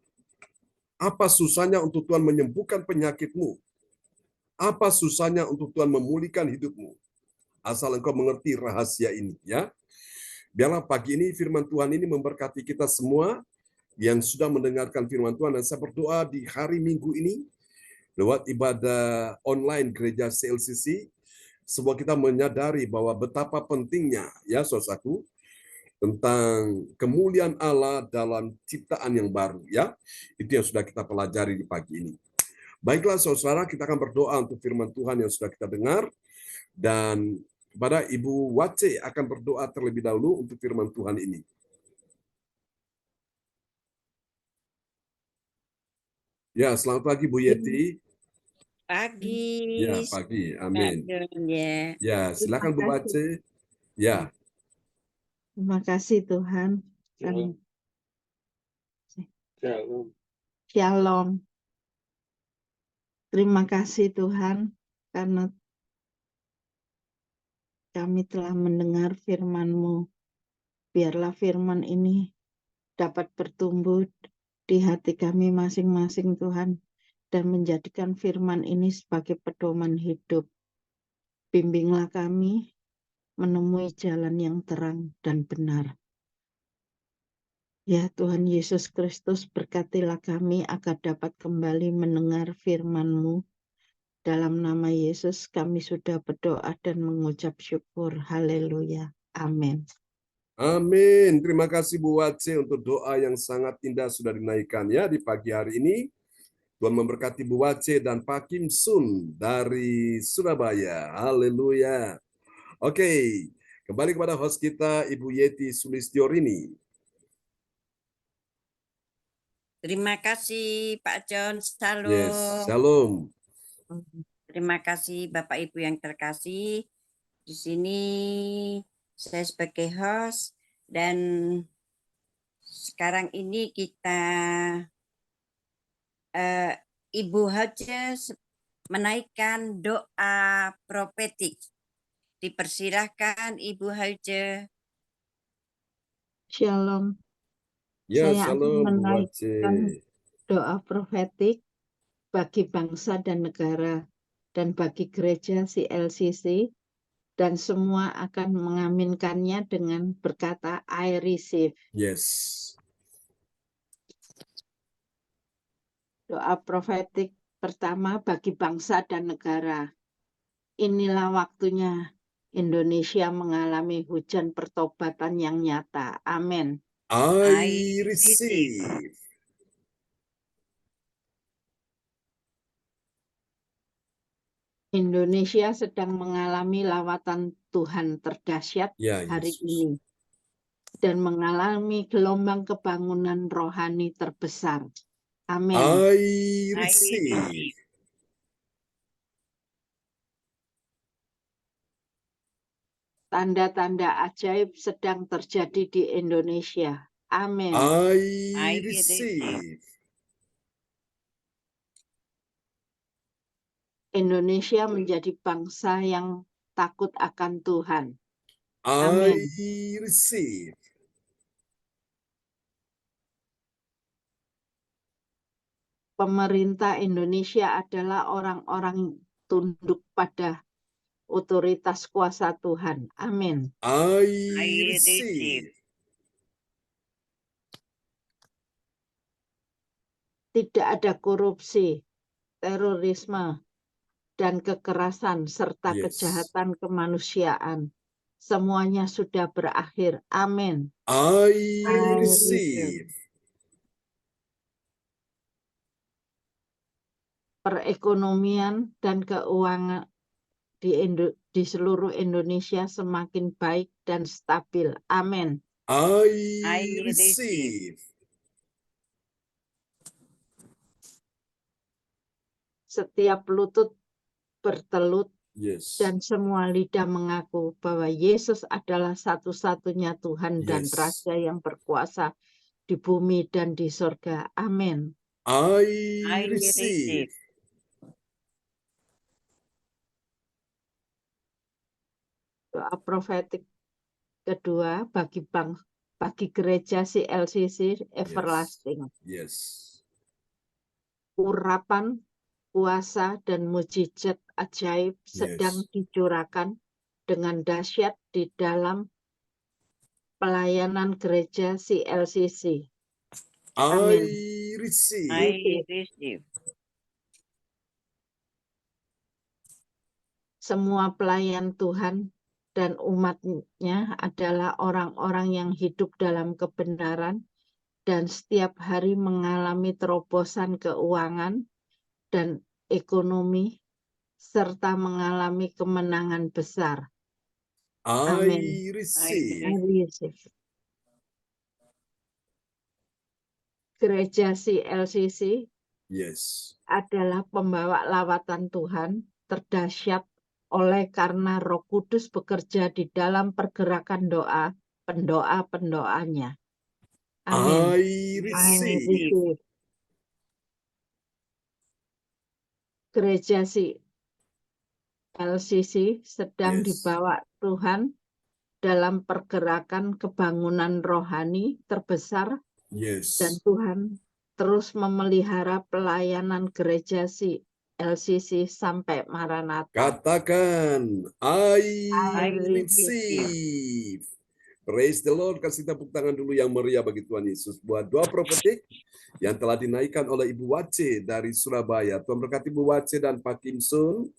Apa susahnya untuk Tuhan menyembuhkan penyakitmu? Apa susahnya untuk Tuhan memulihkan hidupmu? Asal engkau mengerti rahasia ini, ya. Biarlah pagi ini firman Tuhan ini memberkati kita semua yang sudah mendengarkan firman Tuhan, dan saya berdoa di hari Minggu ini lewat ibadah online gereja CLCC, semua kita menyadari bahwa betapa pentingnya, ya saudaraku, tentang kemuliaan Allah dalam ciptaan yang baru, ya. Itu yang sudah kita pelajari di pagi ini. Baiklah saudara, kita akan berdoa untuk firman Tuhan yang sudah kita dengar, dan kepada Ibu Wace akan berdoa terlebih dahulu untuk firman Tuhan ini. Ya, selamat pagi Bu Yeti. Pagi. Ya, pagi. Amin. Ya. Ya, silakan Bu Wace. Ya. Terima kasih Tuhan. Shalom. Terima kasih Tuhan karena kami telah mendengar firman-Mu. Biarlah firman ini dapat bertumbuh di hati kami masing-masing Tuhan, dan menjadikan firman ini sebagai pedoman hidup. Bimbinglah kami menemui jalan yang terang dan benar. Ya Tuhan Yesus Kristus, berkatilah kami agar dapat kembali mendengar firman-Mu. Dalam nama Yesus kami sudah berdoa dan mengucap syukur. Haleluya. Amin. Amin. Terima kasih Bu Wace untuk doa yang sangat indah sudah dinaikkan ya di pagi hari ini. Tuhan memberkati Bu Wace dan Pak Kim Sun dari Surabaya. Haleluya. Oke, kembali kepada host kita Ibu Yeti Sulistyorini. Terima kasih Pak John. Shalom. Yes, shalom. Terima kasih Bapak Ibu yang terkasih. Di sini saya sebagai host dan sekarang ini kita Ibu Haja menaikkan doa profetik. Dipersilahkan Ibu Haja. Shalom. Ya, Saya akan shalom Bu Wace. menaikkan doa profetik bagi bangsa dan negara dan bagi gereja CLCC, dan semua akan mengaminkannya dengan berkata, I receive. Yes. Doa profetik pertama bagi bangsa dan negara. Inilah waktunya Indonesia mengalami hujan pertobatan yang nyata. Amin. I receive. Indonesia sedang mengalami lawatan Tuhan terdahsyat Ya, hari Yesus. ini dan mengalami gelombang kebangunan rohani terbesar. Amin. I receive. Tanda-tanda ajaib sedang terjadi di Indonesia. Amin. I receive. Indonesia menjadi bangsa yang takut akan Tuhan. I Amin. receive. Pemerintah Indonesia adalah orang-orang tunduk pada otoritas kuasa Tuhan. Amin. I receive. Tidak ada korupsi, terorisme, dan kekerasan serta Yes. kejahatan kemanusiaan. Semuanya sudah berakhir. Amin. I I receive. Perekonomian dan keuangan di seluruh Indonesia semakin baik dan stabil. Amin. I receive. Setiap lutut bertelut Yes. dan semua lidah mengaku bahwa Yesus adalah satu-satunya Tuhan dan Yes. Raja yang berkuasa di bumi dan di sorga. Amin. I receive. Doa profetik kedua bagi gereja CLCC Everlasting. Yes. Urapan, kuasa, dan mujizat ajaib sedang dicurahkan dengan dahsyat di dalam pelayanan gereja CLCC. Amin. I receive. receive. Semua pelayan Tuhan dan umatnya adalah orang-orang yang hidup dalam kebenaran dan setiap hari mengalami terobosan keuangan dan ekonomi serta mengalami kemenangan besar. Amin. I receive. Gereja CLCC Yes. adalah pembawa lawatan Tuhan terdahsyat oleh karena Roh Kudus bekerja di dalam pergerakan doa pendoa-pendoanya. Amin. I receive. Gereja CLCC sedang Yes. dibawa Tuhan dalam pergerakan kebangunan rohani terbesar Yes. dan Tuhan terus memelihara pelayanan gereja CLCC sampai Maranatha. Katakan, I I receive. Praise the Lord. Kasih tepuk tangan dulu yang meriah bagi Tuhan Yesus. Buat doa profetik yang telah dinaikkan oleh Ibu Wace dari Surabaya. Tuhan berkati Ibu Wace dan Pak Kim Sun.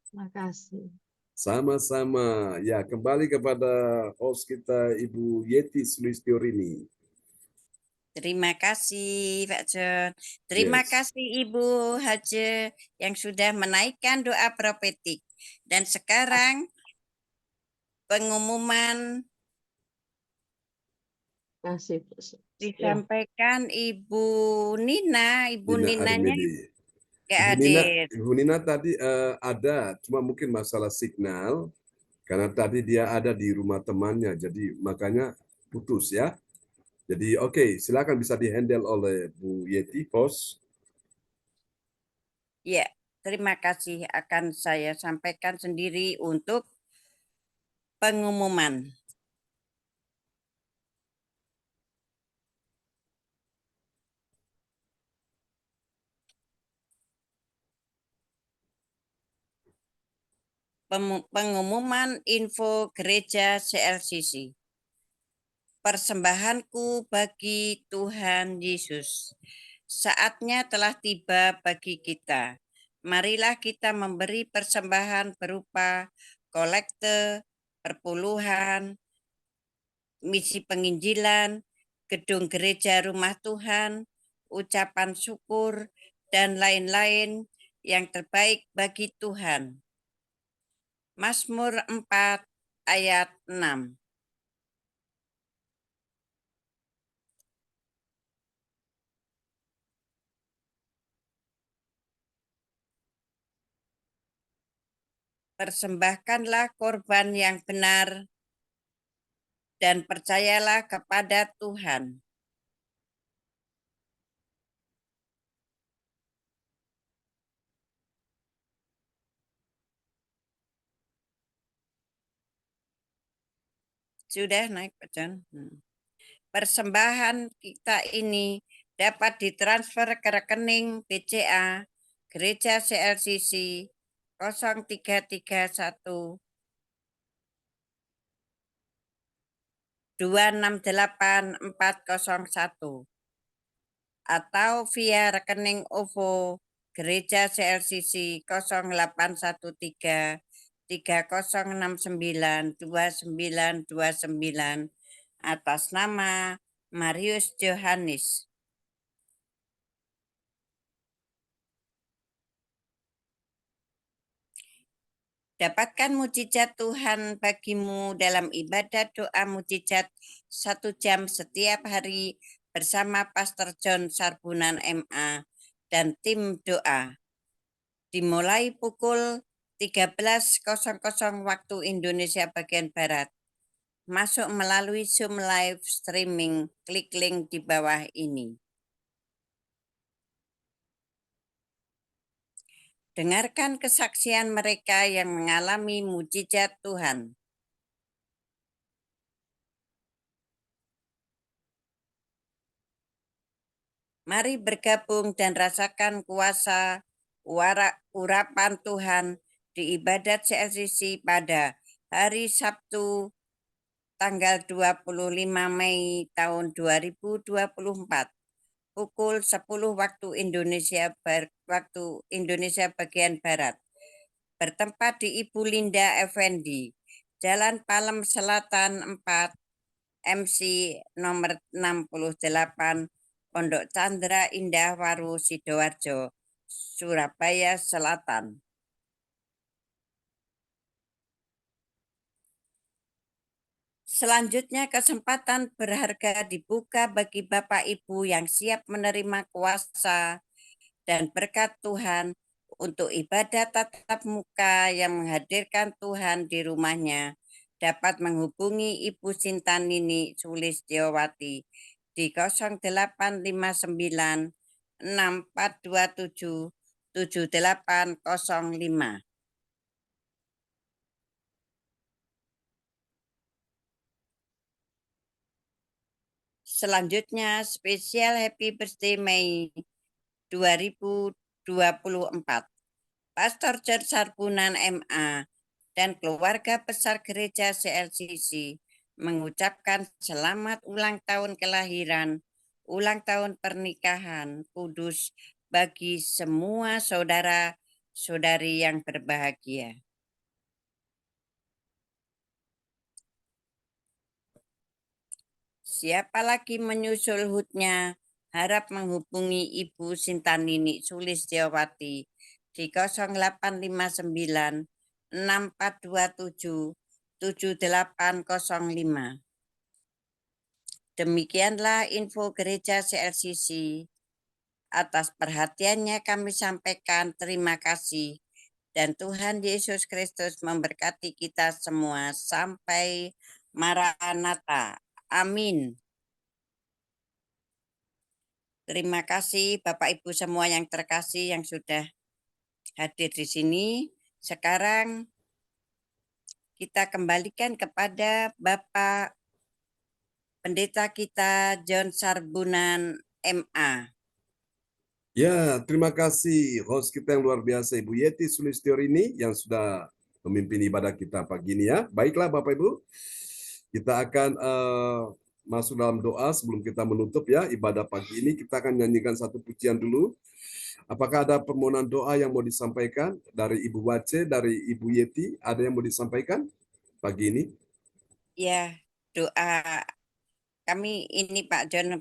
Terima kasih. Sama-sama. Ya, kembali kepada host kita Ibu Yeti Sulistiorini. Terima kasih Pak John. Terima Yes. kasih Ibu Haja yang sudah menaikkan doa profetik. Dan sekarang pengumuman Kasih disampaikan Ibu Nina. Ibu Nina Ninanya Armedi. nggak Ibu Nina tadi ada, cuma mungkin masalah signal karena tadi dia ada di rumah temannya, jadi makanya putus ya. Jadi oke, silakan bisa dihandle oleh Bu Yeti, Pos. Ya, terima kasih. Akan saya sampaikan sendiri untuk pengumuman. Pengumuman info gereja CLCC. Persembahanku bagi Tuhan Yesus. Saatnya telah tiba bagi kita. Marilah kita memberi persembahan berupa kolekte, perpuluhan, misi penginjilan, gedung gereja rumah Tuhan, ucapan syukur, dan lain-lain yang terbaik bagi Tuhan. Mazmur 4 ayat 6. Persembahkanlah korban yang benar dan percayalah kepada Tuhan. Sudah naik Pak John? Persembahan kita ini dapat ditransfer ke rekening BCA Gereja CLCC 0331 268401 atau via rekening OVO Gereja CLCC 0813 3069 2929 atas nama Marius Johannes. Dapatkan mujizat Tuhan bagimu dalam ibadah doa mujizat 1 jam setiap hari bersama Pastor John Sarbunan MA dan tim doa. Dimulai pukul 13.00 waktu Indonesia bagian Barat. Masuk melalui Zoom live streaming, klik link di bawah ini. Dengarkan kesaksian mereka yang mengalami mujizat Tuhan. Mari bergabung dan rasakan kuasa urapan Tuhan di ibadat CLCC pada hari Sabtu tanggal 25 Mei tahun 2024 pukul 10 waktu Indonesia bagian Barat. Bertempat di Ibu Linda Effendi, Jalan Palem Selatan 4, MC nomor 68, Pondok Chandra Indah Waru, Sidoarjo, Surabaya Selatan. Selanjutnya kesempatan berharga dibuka bagi Bapak Ibu yang siap menerima kuasa dan berkat Tuhan untuk ibadah tatap muka yang menghadirkan Tuhan di rumahnya. Dapat menghubungi Ibu Sintanini Sulistiowati di 0859 6427 7805. Selanjutnya spesial Happy Birthday Mei 2024. Pastor John Sarbunan MA dan keluarga besar gereja CLCC mengucapkan selamat ulang tahun kelahiran, ulang tahun pernikahan kudus bagi semua saudara-saudari yang berbahagia. Siapa lagi menyusul hutnya, harap menghubungi Ibu Sintanini Sulistiowati di 0859 6427 7805. Demikianlah info gereja CLCC. Atas perhatiannya kami sampaikan terima kasih. Dan Tuhan Yesus Kristus memberkati kita semua. Sampai Maranatha. Amin. Terima kasih Bapak Ibu semua yang terkasih yang sudah hadir di sini. Sekarang kita kembalikan kepada Bapak Pendeta kita John Sarbunan MA. Ya, terima kasih host kita yang luar biasa Ibu Yeti Sulistiorini yang sudah memimpin ibadah kita pagi ini ya. Baiklah Bapak Ibu, kita akan masuk dalam doa sebelum kita menutup ya ibadah pagi ini. Kita akan nyanyikan satu pujian dulu. Apakah ada permohonan doa yang mau disampaikan dari Ibu Wace, dari Ibu Yeti? Ada yang mau disampaikan pagi ini? Ya, doa kami ini Pak John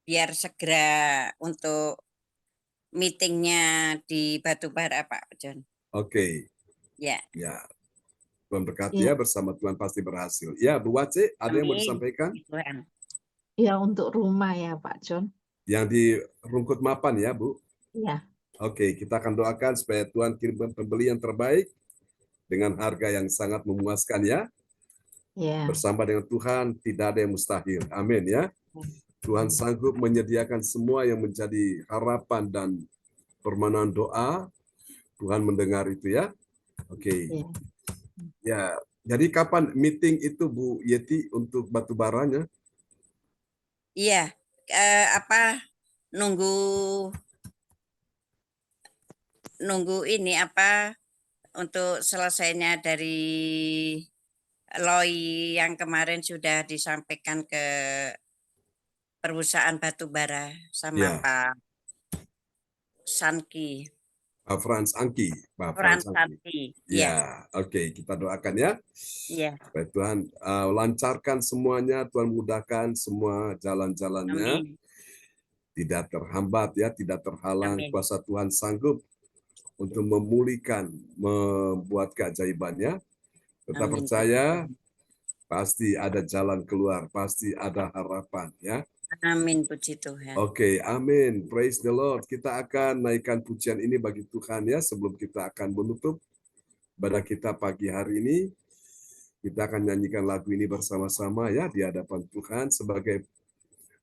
biar segera untuk meetingnya di Batubara Pak John. Oke. Ya. Ya. Tuhan berkati ya, bersama Tuhan pasti berhasil. Ya, Bu Wace, ada yang mau disampaikan? Tuhan. Ya, untuk rumah ya Pak John. Yang di Rungkut Mapan ya, Bu? Iya. Oke, kita akan doakan supaya Tuhan kirim pembeli yang terbaik dengan harga yang sangat memuaskan ya. Ya. Bersama dengan Tuhan tidak ada yang mustahil. Amin ya. Tuhan sanggup menyediakan semua yang menjadi harapan dan permohonan doa. Tuhan mendengar itu ya. Oke. Ya, jadi kapan meeting itu Bu Yeti untuk batubaranya? Iya, nunggu ini untuk selesainya dari LOI yang kemarin sudah disampaikan ke perusahaan batubara sama Pak Sanki. Pak Frans Angki. Pak Frans Angki. Ya, oke, kita doakan ya. Iya. Supaya Tuhan lancarkan semuanya, Tuhan mudahkan semua jalan-jalannya. Amin. Tidak terhambat ya, tidak terhalang. Amin. Kuasa Tuhan sanggup untuk memulihkan, membuat keajaibannya. Tetap percaya, pasti ada jalan keluar, pasti ada harapan ya. Amin, puji Tuhan. Oke, amin. Praise the Lord. Kita akan naikkan pujian ini bagi Tuhan ya sebelum kita akan menutup ibadah kita pagi hari ini. Kita akan nyanyikan lagu ini bersama-sama ya di hadapan Tuhan sebagai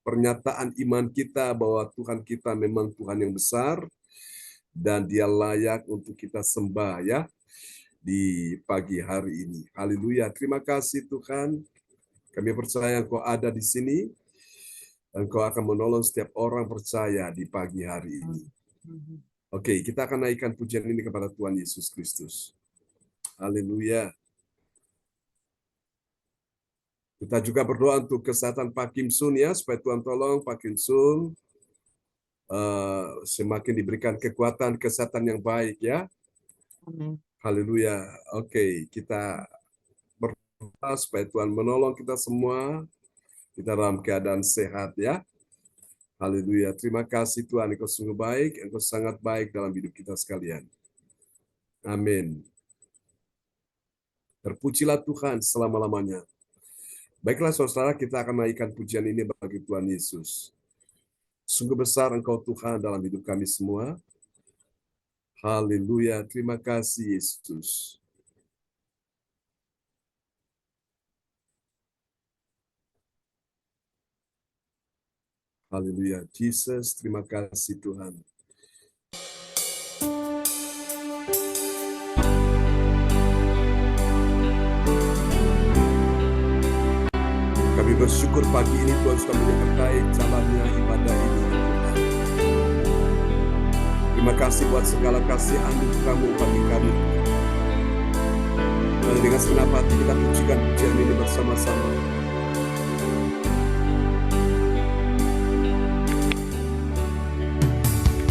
pernyataan iman kita bahwa Tuhan kita memang Tuhan yang besar dan Dia layak untuk kita sembah ya di pagi hari ini. Haleluya. Terima kasih Tuhan. Kami percaya Engkau ada di sini. Engkau akan menolong setiap orang percaya di pagi hari ini. Oke, kita akan naikkan pujian ini kepada Tuhan Yesus Kristus. Haleluya. Kita juga berdoa untuk kesehatan Pak Kim Sun ya, supaya Tuhan tolong Pak Kim Sun semakin diberikan kekuatan kesehatan yang baik ya. Amin. Haleluya. Oke, kita berdoa supaya Tuhan menolong kita semua. Kita dalam keadaan sehat ya. Haleluya. Terima kasih Tuhan, Engkau sungguh baik, Engkau sangat baik dalam hidup kita sekalian. Amin. Terpujilah Tuhan selama-lamanya. Baiklah saudara, kita akan naikkan pujian ini bagi Tuhan Yesus. Sungguh besar Engkau Tuhan dalam hidup kami semua. Haleluya. Terima kasih Yesus. Haleluya, Jesus, terima kasih Tuhan. Kami bersyukur pagi ini Tuhan sudah menyertai jalannya ibadah ini. Tuhan. Terima kasih buat segala kasih anugerah-Mu bagi kami. Dan dengan senang hati kita pujikan pujian ini bersama-sama.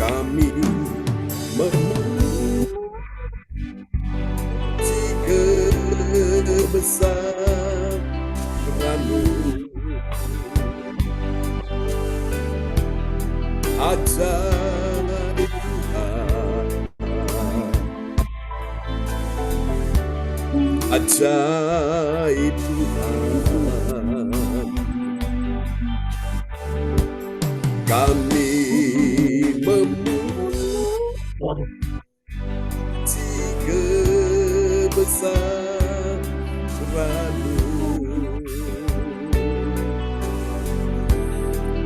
Kami memuji kebesaran-Mu, ajaib Tuhan, ajaib Tuhan. Kami memuji kebesaran-Mu.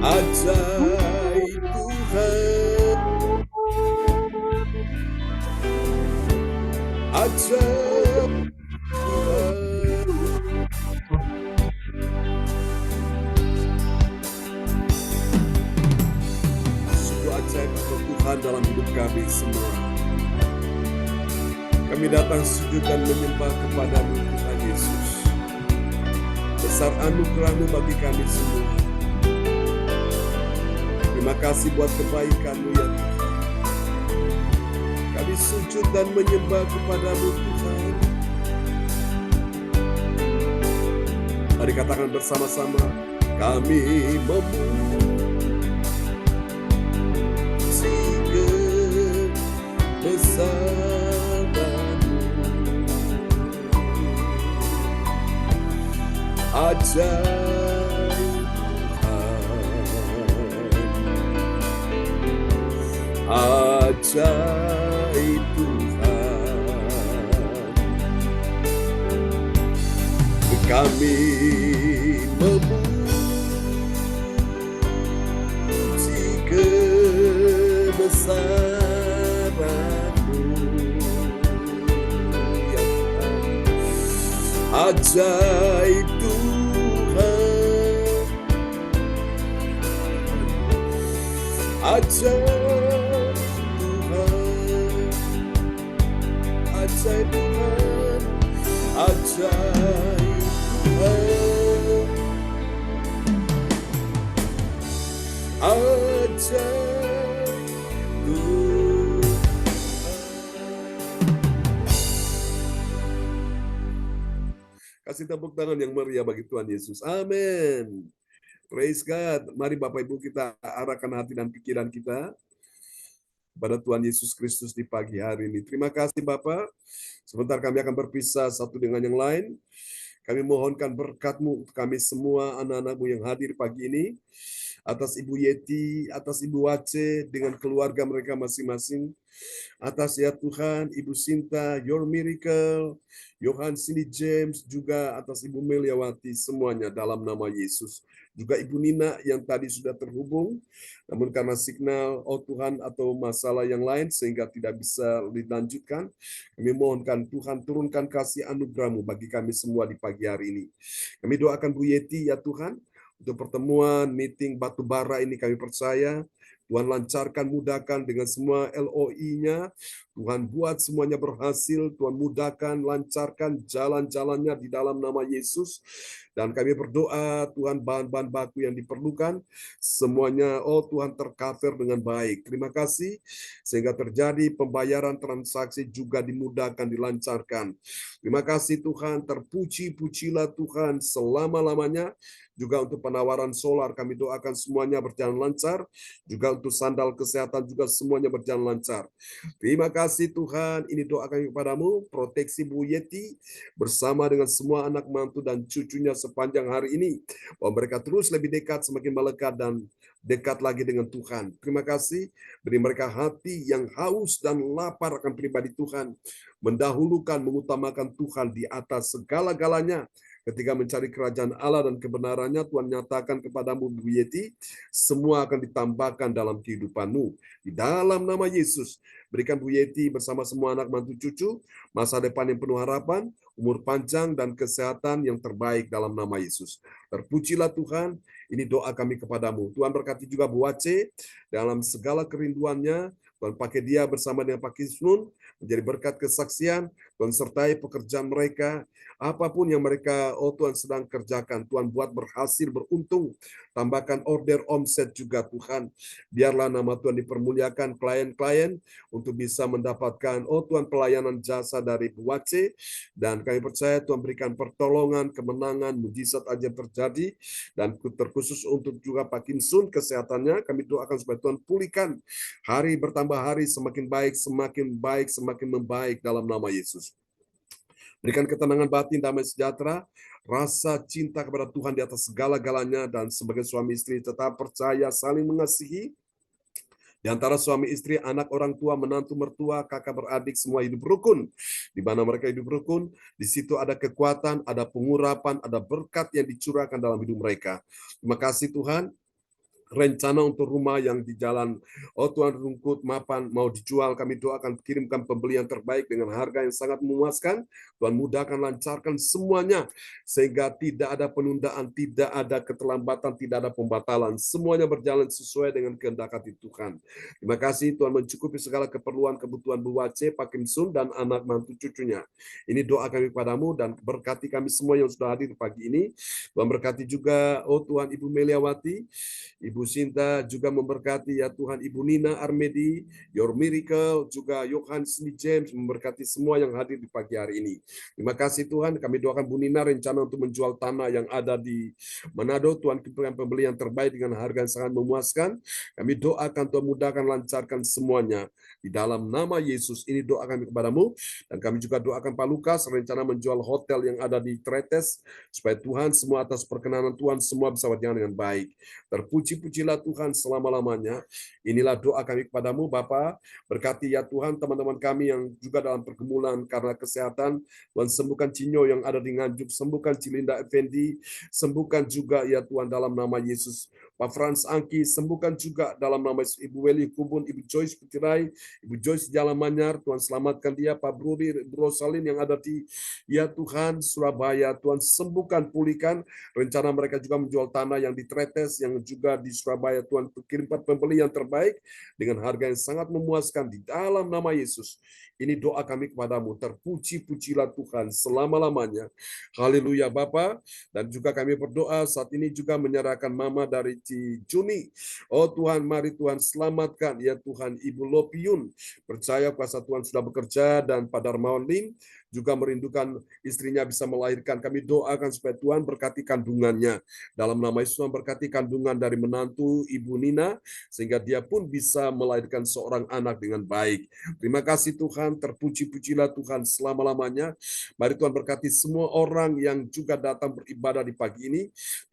Ajaib Tuhan, ajaib Tuhan. Sungguh ajaib Tuhan dalam hidup kami semua. Kami datang sujud dan menyembah kepada-Mu Tuhan Yesus. Besar anugerah-Mu bagi kami semua. Terima kasih buat kebaikan-Mu ya Tuhan. Kami sujud dan menyembah kepada-Mu Tuhan. Mari katakan bersama-sama, kami memuji kebesaran-Mu. Ajaib Tuhan, ajaib Tuhan. Kami memuji kebesaran-Mu ya Tuhan. Ajaib Tuhan, ajaib Tuhan, ajaib Tuhan, ajaib Tuhan, ajaib Tuhan. Kasih tepuk tangan yang meriah bagi Tuhan Yesus. Amin. Praise God. Mari Bapak Ibu kita arahkan hati dan pikiran kita kepada Tuhan Yesus Kristus di pagi hari ini. Terima kasih Bapak. Sebentar kami akan berpisah satu dengan yang lain. Kami mohonkan berkat-Mu untuk kami semua anak-anak-Mu yang hadir pagi ini. Atas Ibu Yeti, atas Ibu Wace dengan keluarga mereka masing-masing. Atas ya Tuhan, Ibu Sinta, Your Miracle, Yohan Cindy James, juga atas Ibu Meliawati, semuanya dalam nama Yesus. Juga Ibu Nina yang tadi sudah terhubung, namun karena signal, oh Tuhan, atau masalah yang lain sehingga tidak bisa dilanjutkan, kami mohonkan Tuhan turunkan kasih anugerah-Mu bagi kami semua di pagi hari ini. Kami doakan Bu Yeti ya Tuhan, untuk pertemuan meeting batu bara ini kami percaya, Tuhan lancarkan, mudahkan dengan semua LOI-nya. Tuhan buat semuanya berhasil. Tuhan mudahkan, lancarkan jalan-jalannya di dalam nama Yesus. Dan kami berdoa, Tuhan bahan-bahan baku yang diperlukan, semuanya, oh Tuhan tercover dengan baik. Terima kasih, sehingga terjadi pembayaran transaksi juga dimudahkan, dilancarkan. Terima kasih Tuhan, terpuji-pujilah Tuhan selama-lamanya. Juga untuk penawaran solar, kami doakan semuanya berjalan lancar. Juga untuk sandal kesehatan juga semuanya berjalan lancar. Terima kasih Tuhan, ini doa kami kepadamu, proteksi Bu Yeti bersama dengan semua anak mantu dan cucunya sepanjang hari ini. Bahwa mereka terus lebih dekat, semakin melekat dan dekat lagi dengan Tuhan. Terima kasih, beri mereka hati yang haus dan lapar akan pribadi Tuhan. Mendahulukan, mengutamakan Tuhan di atas segala-galanya. Ketika mencari kerajaan Allah dan kebenarannya, Tuhan nyatakan kepadamu Bu Yeti, semua akan ditambahkan dalam kehidupanmu. Di dalam nama Yesus, berikan Bu Yeti bersama semua anak mantu cucu, masa depan yang penuh harapan, umur panjang dan kesehatan yang terbaik dalam nama Yesus. Terpujilah Tuhan, ini doa kami kepadamu. Tuhan berkati juga Bu Wace dalam segala kerinduannya. Tuhan pakai dia bersama dengan Pak Kisnun, menjadi berkat kesaksian, Tuhan sertai pekerjaan mereka, apapun yang mereka, oh Tuhan sedang kerjakan, Tuhan buat berhasil, beruntung, tambahkan order omset juga Tuhan, biarlah nama Tuhan dipermuliakan, klien-klien untuk bisa mendapatkan, oh Tuhan pelayanan jasa dari Bu Wace, dan kami percaya Tuhan berikan pertolongan, kemenangan, mujizat aja terjadi, dan terkhusus untuk juga Pak Kinsun, kesehatannya, kami doakan supaya Tuhan pulihkan, hari bertambah hari semakin baik, semakin baik, semakin membaik dalam nama Yesus. Berikan ketenangan batin, damai sejahtera, rasa cinta kepada Tuhan di atas segala-galanya, dan sebagai suami istri tetap percaya saling mengasihi. Di antara suami istri, anak, orang tua, menantu, mertua, kakak beradik, semua hidup rukun. Di mana mereka hidup rukun, di situ ada kekuatan, ada pengurapan, ada berkat yang dicurahkan dalam hidup mereka. Terima kasih Tuhan. Rencana untuk rumah yang di jalan, oh Tuhan, Rungkut, Mapan, mau dijual, kami doakan kirimkan pembeli yang terbaik dengan harga yang sangat memuaskan. Tuhan mudahkan, lancarkan semuanya, sehingga tidak ada penundaan, tidak ada keterlambatan, tidak ada pembatalan. Semuanya berjalan sesuai dengan kehendak hati Tuhan. Terima kasih Tuhan mencukupi segala keperluan, kebutuhan Bu Wace, Pak Kim Sun, dan anak mantu cucunya. Ini doa kami padamu, dan berkati kami semua yang sudah hadir pagi ini. Tuhan berkati juga, oh Tuhan, Ibu Meliawati, Ibu Sinta, juga memberkati ya Tuhan, Ibu Nina Armedi, Your Miracle, juga Yohan Smith James, memberkati semua yang hadir di pagi hari ini. Terima kasih Tuhan, kami doakan Bu Nina rencana untuk menjual tanah yang ada di Manado. Tuhan berikan pembeli yang terbaik dengan harga yang sangat memuaskan. Kami doakan Tuhan mudahkan, lancarkan semuanya. Di dalam nama Yesus ini doa kami kepadamu. Dan kami juga doakan Pak Lukas rencana menjual hotel yang ada di Tretes, supaya Tuhan semua atas perkenanan Tuhan semua bisa berjalan dengan baik. Terpuji-pujilah Tuhan selama-lamanya. Inilah doa kami kepadamu Bapa. Berkati ya Tuhan teman-teman kami yang juga dalam pergumulan karena kesehatan. Tuhan sembuhkan Cinyo yang ada di Nganjuk, sembuhkan Cilinda Effendi, sembuhkan juga ya Tuhan dalam nama Yesus. Pak Frans Angki, sembuhkan juga dalam nama Yesus. Ibu Weli Kubun, Ibu Joyce Putirai, Ibu Joyce Jalan Manyar, Tuhan selamatkan dia. Pak Bruri, Ibu Rosalin yang ada di ya Tuhan Surabaya, Tuhan sembuhkan, pulihkan. Rencana mereka juga menjual tanah yang di Tretes, yang juga di Surabaya. Tuhan kirimkan pembeli yang terbaik dengan harga yang sangat memuaskan di dalam nama Yesus. Ini doa kami kepadamu. Terpuji-pujilah Tuhan selama-lamanya. Haleluya Bapa. Dan juga kami berdoa saat ini juga menyerahkan mama dari Juni. Oh Tuhan, mari Tuhan selamatkan ya Tuhan Ibu Lopiun. Percaya kuasa Tuhan sudah bekerja, dan Pak Darmawan Lim juga merindukan istrinya bisa melahirkan. Kami doakan supaya Tuhan berkati kandungannya. Dalam nama Yesus, Tuhan berkati kandungan dari menantu Ibu Nina, sehingga dia pun bisa melahirkan seorang anak dengan baik. Terima kasih Tuhan, terpuji-pujilah Tuhan selama-lamanya. Mari Tuhan berkati semua orang yang juga datang beribadah di pagi ini.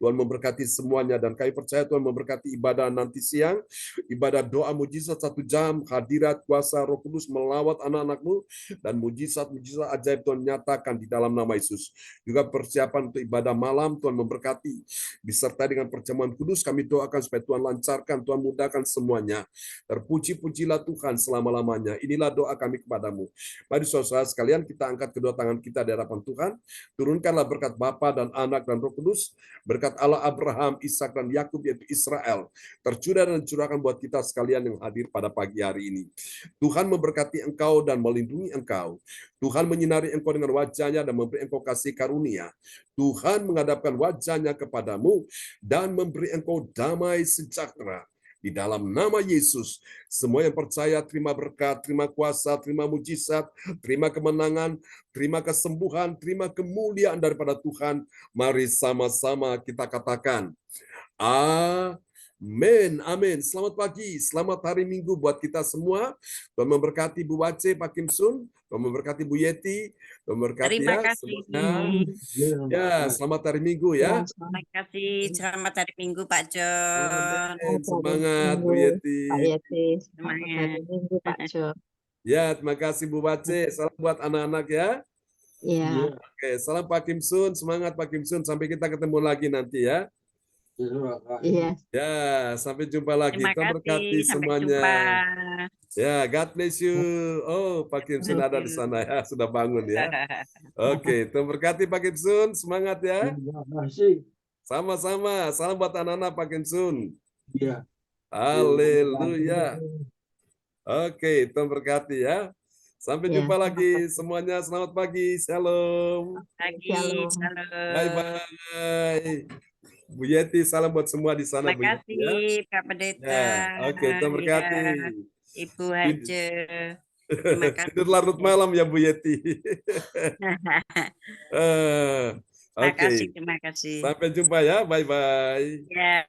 Tuhan memberkati semuanya, dan kami percaya Tuhan memberkati ibadah nanti siang, ibadah doa mujizat 1 jam, hadirat kuasa Roh Kudus melawat anak-anakmu, dan mujizat-mujizat ajaib Tuhan nyatakan di dalam nama Yesus. Juga persiapan untuk ibadah malam, Tuhan memberkati. Disertai dengan perjamuan kudus, kami doakan supaya Tuhan lancarkan, Tuhan mudahkan semuanya. Terpuji-pujilah Tuhan selama-lamanya. Inilah doa kami kepadamu. Mari saudara sekalian, kita angkat kedua tangan kita di hadapan Tuhan. Turunkanlah berkat Bapa dan Anak dan Roh Kudus, berkat Allah Abraham, Ishak dan Yakub yaitu Israel, tercurah dan curahkan buat kita sekalian yang hadir pada pagi hari ini. Tuhan memberkati engkau dan melindungi engkau. Tuhan menyinari engkau dengan wajahnya dan memberi engkau kasih karunia. Tuhan menghadapkan wajahnya kepadamu dan memberi engkau damai sejahtera. Di dalam nama Yesus, semua yang percaya terima berkat, terima kuasa, terima mujizat, terima kemenangan, terima kesembuhan, terima kemuliaan daripada Tuhan. Mari sama-sama kita katakan, amin, amin. Selamat pagi, selamat hari Minggu buat kita semua. Tuhan memberkati Bu Wace, Pak Kim Sun, Tuhan memberkati Bu Yeti, Tuhan memberkati Terima ya kasih. semuanya. Ya, selamat hari Minggu ya. Terima kasih. Selamat hari Minggu Pak John. Amin. Semangat Bu Yeti. Pak Yeti, selamat Semangat. hari Minggu Pak John. Ya, terima kasih Bu Wace. Salam buat anak-anak ya. Ya, Oke, salam Pak Kim Sun. Semangat Pak Kim Sun. Sampai kita ketemu lagi nanti ya. iya. Ya, sampai jumpa lagi. Terima Tuhan berkati kasih. Sampai semuanya. jumpa. Ya, God bless you. Oh, Pak Kim Sun ada di sana ya. Sudah bangun ya. Oke, Tuhan berkati Pak Kim Sun. Semangat ya. Sama-sama. Salam buat anak-anak Pak Kim Sun. Iya. Haleluya. Oke, Tuhan berkati ya. Sampai Ya, jumpa terima lagi kasih. semuanya. Selamat pagi. Shalom. Lagi. Shalom. Shalom. Bye-bye. Bu Yeti, salam buat semua di sana. Terima Bu Yeti, ya. kasih Pak Pendeta. Ya, oke, Tuhan berkati. Ya, Ibu Haje. Terima kasih. Tidur larut malam ya Bu Yeti. Terima Oke, kasih, terima kasih. sampai jumpa ya. Bye-bye. Ya.